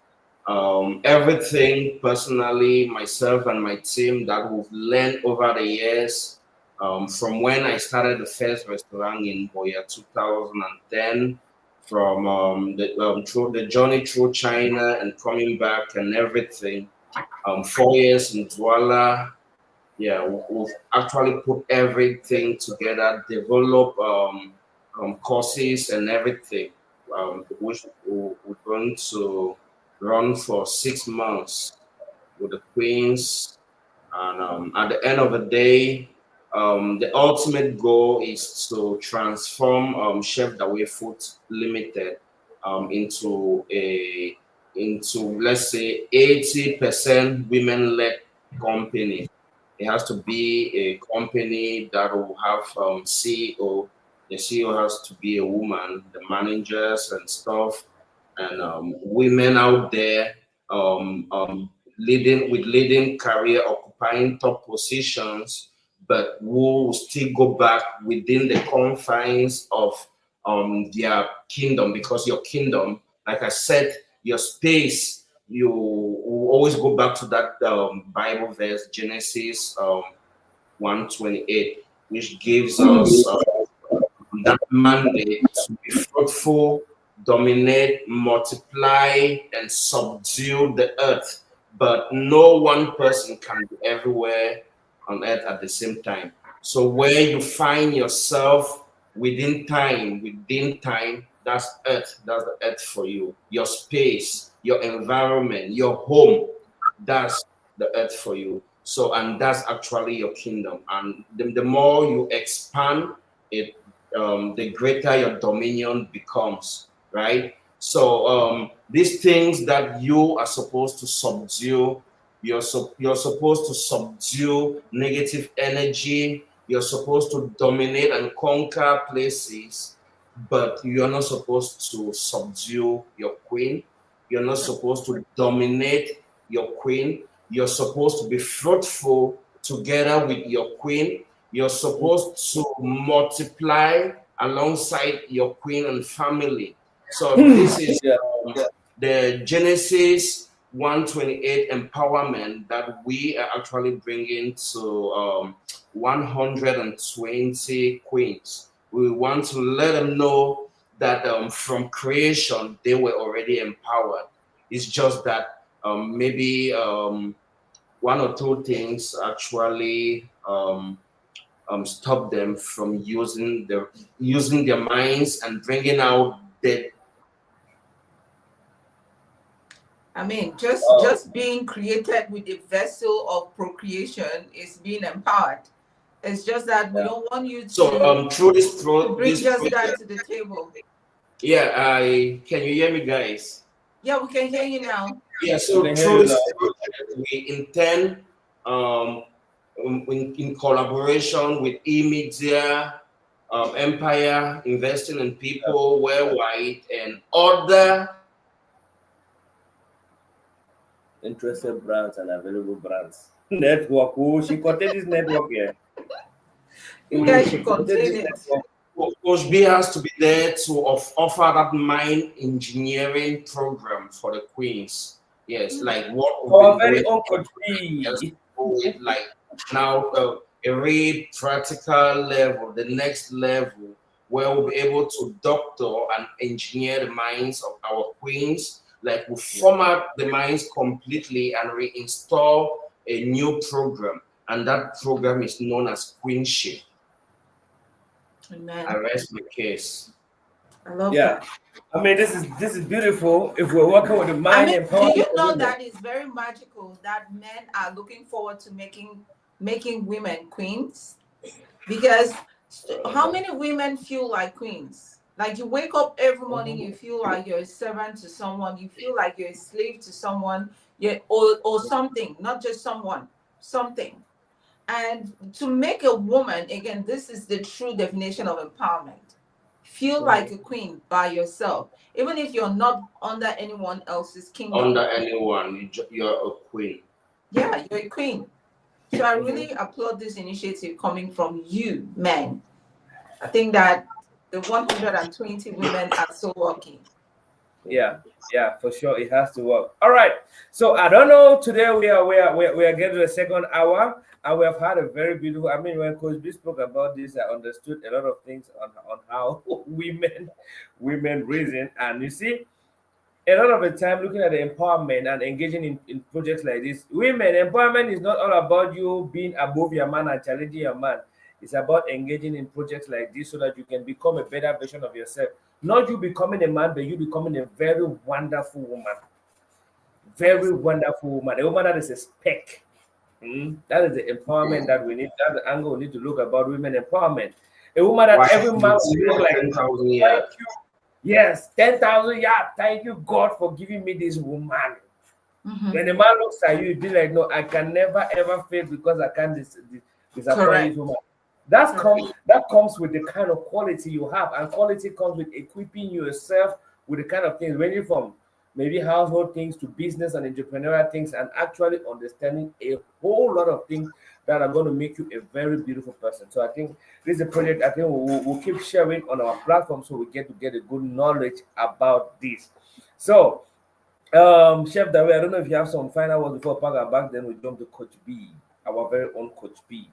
Everything personally, myself and my team that we've learned over the years, from when I started the first restaurant in Boya 2010, from through the journey through China and coming back and everything. 4 years in Douala. Yeah, we've actually put everything together, develop courses and everything, which we're going to run for 6 months with the Queens. And at the end of the day, the ultimate goal is to transform Chef Daway Food Limited into let's say 80% women-led company. It has to be a company that will have CEO. The CEO has to be a woman, the managers and stuff, and women out there leading career, occupying top positions, but who will still go back within the confines of their kingdom, because your kingdom, like I said, your space, you will always go back to that Bible verse, Genesis 1:28, which gives us that mandate to be fruitful, dominate, multiply, and subdue the earth. But no one person can be everywhere on earth at the same time. So where you find yourself within time, that's earth. That's the earth for you. Your space, your environment, your home, that's the earth for you. So, and that's actually your kingdom. And the more you expand it, the greater your dominion becomes, right? So these things that you are supposed to subdue, you're supposed to subdue negative energy. You're supposed to dominate and conquer places, but you're not supposed to subdue your queen. You're not supposed to dominate your queen. You're supposed to be fruitful together with your queen. You're supposed to multiply alongside your queen and family. So this is the Genesis 1:28 empowerment that we are actually bringing to 120 queens. We want to let them know that from creation they were already empowered. It's just that maybe one or two things actually stop them from using their minds and bringing out the. I mean, just being created with a vessel of procreation is being empowered. It's just that we don't want you to, through to bring this just that to the table. Yeah, can you hear me, guys? Yeah, we can hear you now. Yeah, so through this project, we intend in collaboration with eMedia, Empire, investing in people worldwide, and other interested brands and available brands. Network. Oh, she contains this network here. You guys should contain it. Coach B has to be there to offer that mind engineering program for the queens. Yes, like what our very own Coach B. Like now a very practical level, the next level, where we'll be able to doctor and engineer the minds of our queens. Like we format the minds completely and reinstall a new program, and that program is known as Queenship. Amen. I rest my case. I love that. I mean, this is beautiful. If we're working with the mind and power. Do you know that it's very magical that men are looking forward to making women queens? Because how many women feel like queens? Like you wake up every morning, you feel like you're a servant to someone, you feel like you're a slave to someone, or something, not just someone, something. And to make a woman, again, this is the true definition of empowerment. Feel like a queen by yourself, even if you're not under anyone else's kingdom. Under anyone, you're a queen. Yeah, you're a queen. So I really applaud this initiative coming from you, men. I think that the 120 women are so lucky. Yeah, for sure, it has to work. All right. So I don't know. Today we are getting to the second hour, and we have had a very beautiful. I mean, when Coach B spoke about this, I understood a lot of things on how women reason. And you see, a lot of the time looking at the empowerment and engaging in projects like this, women empowerment is not all about you being above your man and challenging your man. It's about engaging in projects like this so that you can become a better version of yourself. Not you becoming a man, but you becoming a very wonderful woman. Very wonderful woman. A woman that is a spec. That is the empowerment that we need. That's the angle we need to look about women empowerment. A woman that Why every man will look like, 10,000 thank yards? you. Yes, 10,000. Yeah, thank you, God, for giving me this woman. When a man looks at you, you be like, no, I can never ever fail because I can't disappoint Correct. this woman. That comes with the kind of quality you have, and quality comes with equipping yourself with the kind of things ranging from maybe household things to business and entrepreneurial things, and actually understanding a whole lot of things that are going to make you a very beautiful person. So I think this is a project I think we'll keep sharing on our platform so we get to get a good knowledge about this. So Chef Dawe, I don't know if you have some final words before Paga back, then we jump to Coach B, our very own Coach B.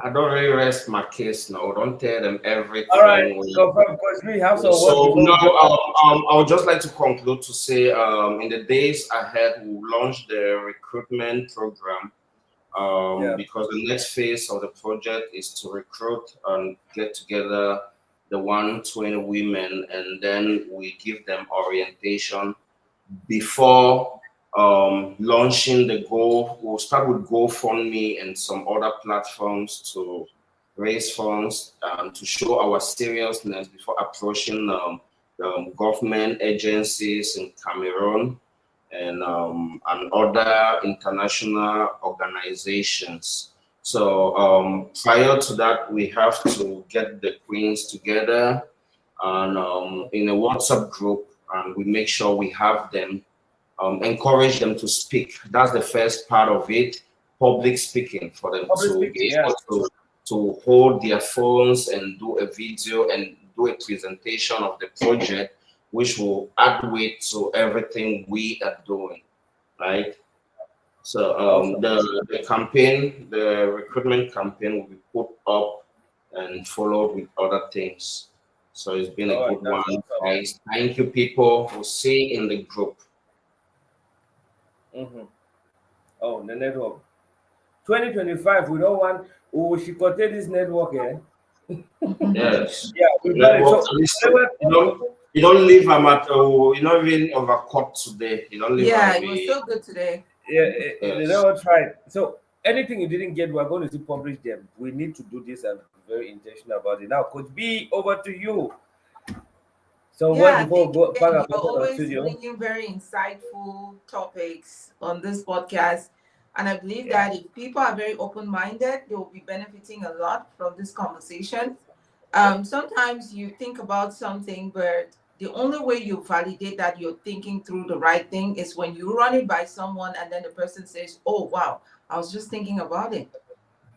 I don't really rest my case now. Don't tell them everything. All right, so from Coach B, have some words So before no, we go. I would just like to conclude to say, in the days ahead, we'll launch the recruitment program. Because the next phase of the project is to recruit and get together the 120 women, and then we give them orientation before launching the goal. We'll start with GoFundMe and some other platforms to raise funds to show our seriousness before approaching government agencies in Cameroon and other international organizations. So prior to that, we have to get the queens together and in a WhatsApp group, and we make sure we have them, encourage them to speak. That's the first part of it, public speaking, for them be able to hold their phones and do a video and do a presentation of the project, which will add weight to everything we are doing, right? So the campaign, the recruitment campaign, will be put up and followed with other things. So it's been a good one, guys. Thank you, people. We'll see in the group. Oh, the network. 2025, we don't want. Oh, she contain this network, eh? Yes. Yeah, we got it. So, you don't leave them at you don't even overcut today. You don't leave. Yeah, it was so good today. Yeah, they never tried. So anything you didn't get, we're going to publish them. We need to do this and be very intentional about it. Now, Coach B, over to you. So Yeah, you're always bringing very insightful topics on this podcast. And I believe that if people are very open-minded, they will be benefiting a lot from this conversation. Sometimes you think about something, but the only way you validate that you're thinking through the right thing is when you run it by someone and then the person says, oh, wow, I was just thinking about it.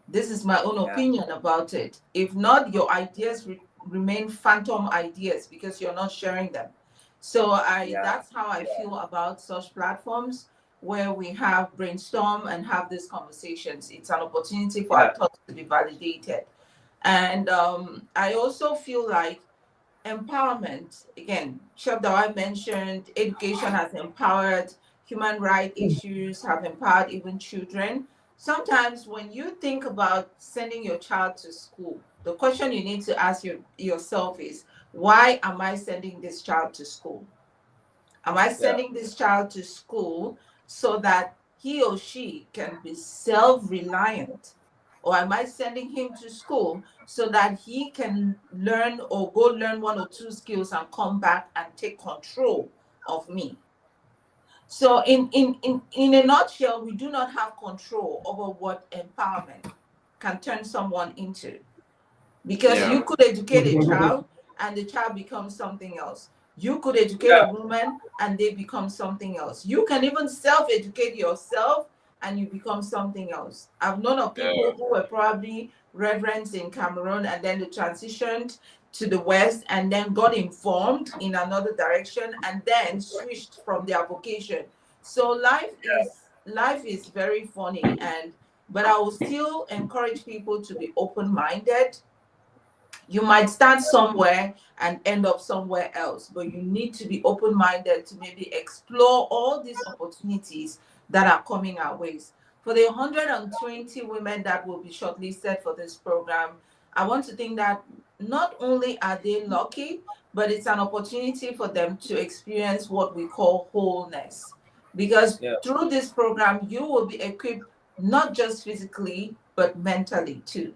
This is my own opinion about it. If not, your ideas remain phantom ideas because you're not sharing them. So that's how I feel about such platforms where we have brainstorm and have these conversations. It's an opportunity for our thoughts to be validated. And I also feel like empowerment, again, Chef Dawa mentioned education has empowered, human rights issues have empowered even children. Sometimes when you think about sending your child to school, the question you need to ask yourself is, why am I sending this child to school? Am I sending this child to school so that he or she can be self-reliant? Or am I sending him to school so that he can learn or go learn one or two skills and come back and take control of me? So in a nutshell, we do not have control over what empowerment can turn someone into. Because you could educate a child and the child becomes something else. You could educate a woman and they become something else. You can even self-educate yourself and you become something else. I've known of people who were probably reverends in Cameroon and then they transitioned to the West and then got informed in another direction and then switched from their vocation. So life is very funny, but I will still encourage people to be open-minded You might start somewhere and end up somewhere else, but you need to be open-minded to maybe explore all these opportunities that are coming our ways. For the 120 women that will be shortlisted for this program, I want to think that not only are they lucky, but it's an opportunity for them to experience what we call wholeness. Because Yeah. through this program, you will be equipped not just physically, but mentally too,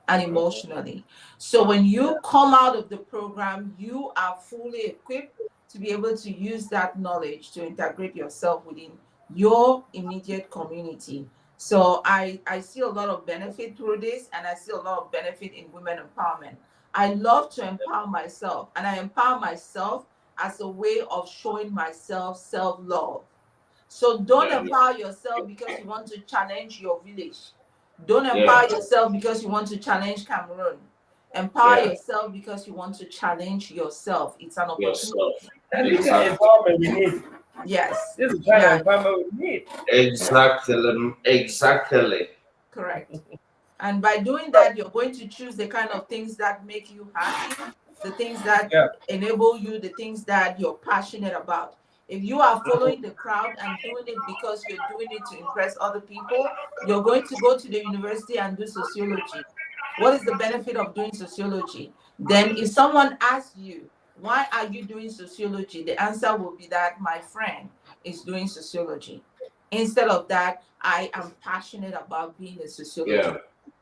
and emotionally. So when you come out of the program, you are fully equipped to be able to use that knowledge to integrate yourself within your immediate community. So I see a lot of benefit through this, and I see a lot of benefit in women empowerment. I love to empower myself, and I empower myself as a way of showing myself self-love. So don't Yeah. empower yourself because you want to challenge your village. Don't Yeah. empower yourself because you want to challenge Cameroon. Empower Yeah. yourself because you want to challenge yourself. It's an opportunity. Yourself. And this is the Exactly. empowerment we need. Yes. This is the kind Yeah. of empowerment we need. Exactly. Exactly. Correct. And by doing that, you're going to choose the kind of things that make you happy, the things that Yeah. enable you, the things that you're passionate about. If you are following the crowd and doing it because you're doing it to impress other people, you're going to go to the university and do sociology. What is the benefit of doing sociology? Then if someone asks you, why are you doing sociology? The answer will be that my friend is doing sociology. Instead of that, I am passionate about being a sociologist. Yeah.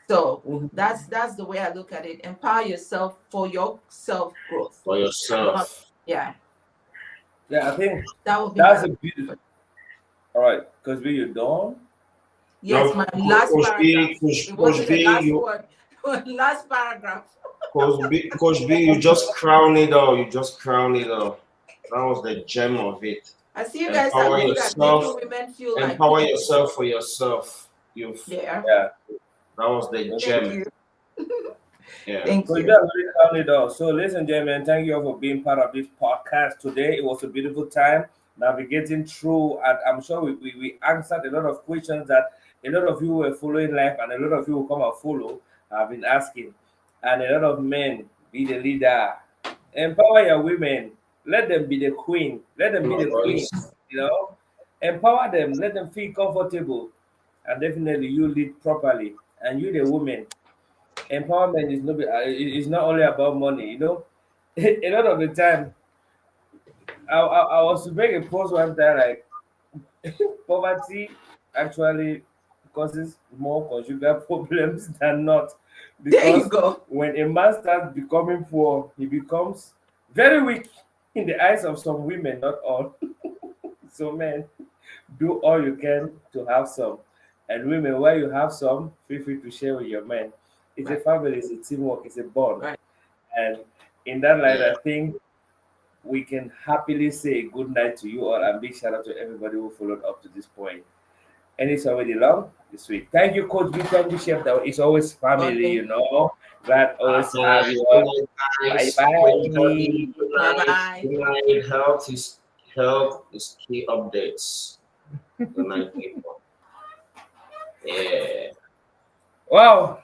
So Mhm. that's the way I look at it. Empower yourself for your self growth. For yourself. Yeah, Yeah, I think that would be that's my a beautiful. All right, because we you done. yes, Now, my last Coach paragraph. B, Coach, It Coach wasn't the B, last you, word, last paragraph. Coach B, you just crown it all. You just crown it all. That was the gem of it. I see you guys are Empower good at making yourself. women feel like Empower people. yourself for yourself. You've Yeah, Yeah. That was the thank gem. you. Yeah. Thank So you. yeah, really count it off. So ladies and gentlemen, thank you all for being part of this podcast today. It was a beautiful time navigating through, and I'm sure we answered a lot of questions that a lot of you were following life, and a lot of you will come and follow. Have been asking, and a lot of men be the leader. Empower your women. Let them be the queen. Let them be My the queen. voice. You know, empower them. Let them feel comfortable, and definitely you lead properly. And you, the woman, empowerment is not it's not only about money. You know, a lot of the time, I was to make a post one time like poverty actually causes more conjugal problems than not, There you because go. when a man starts becoming poor, he becomes very weak in the eyes of some women, not all. So men, do all you can to have some. And women, while you have some, feel free to share with your men. It's a Right. family, it's a teamwork, it's a bond. Right. And in that light, Yeah. I think we can happily say good night to you all, and big shout out to everybody who followed up to this point. And it's already long, it's sweet. Thank you, Coach B. Thank you, Chef. That it's always family, Okay. you know. Glad always Good have night, you good all. night, Bye guys. bye. Good Bye night. bye. Good night. Health is key updates. Good night, people. Yeah. Wow.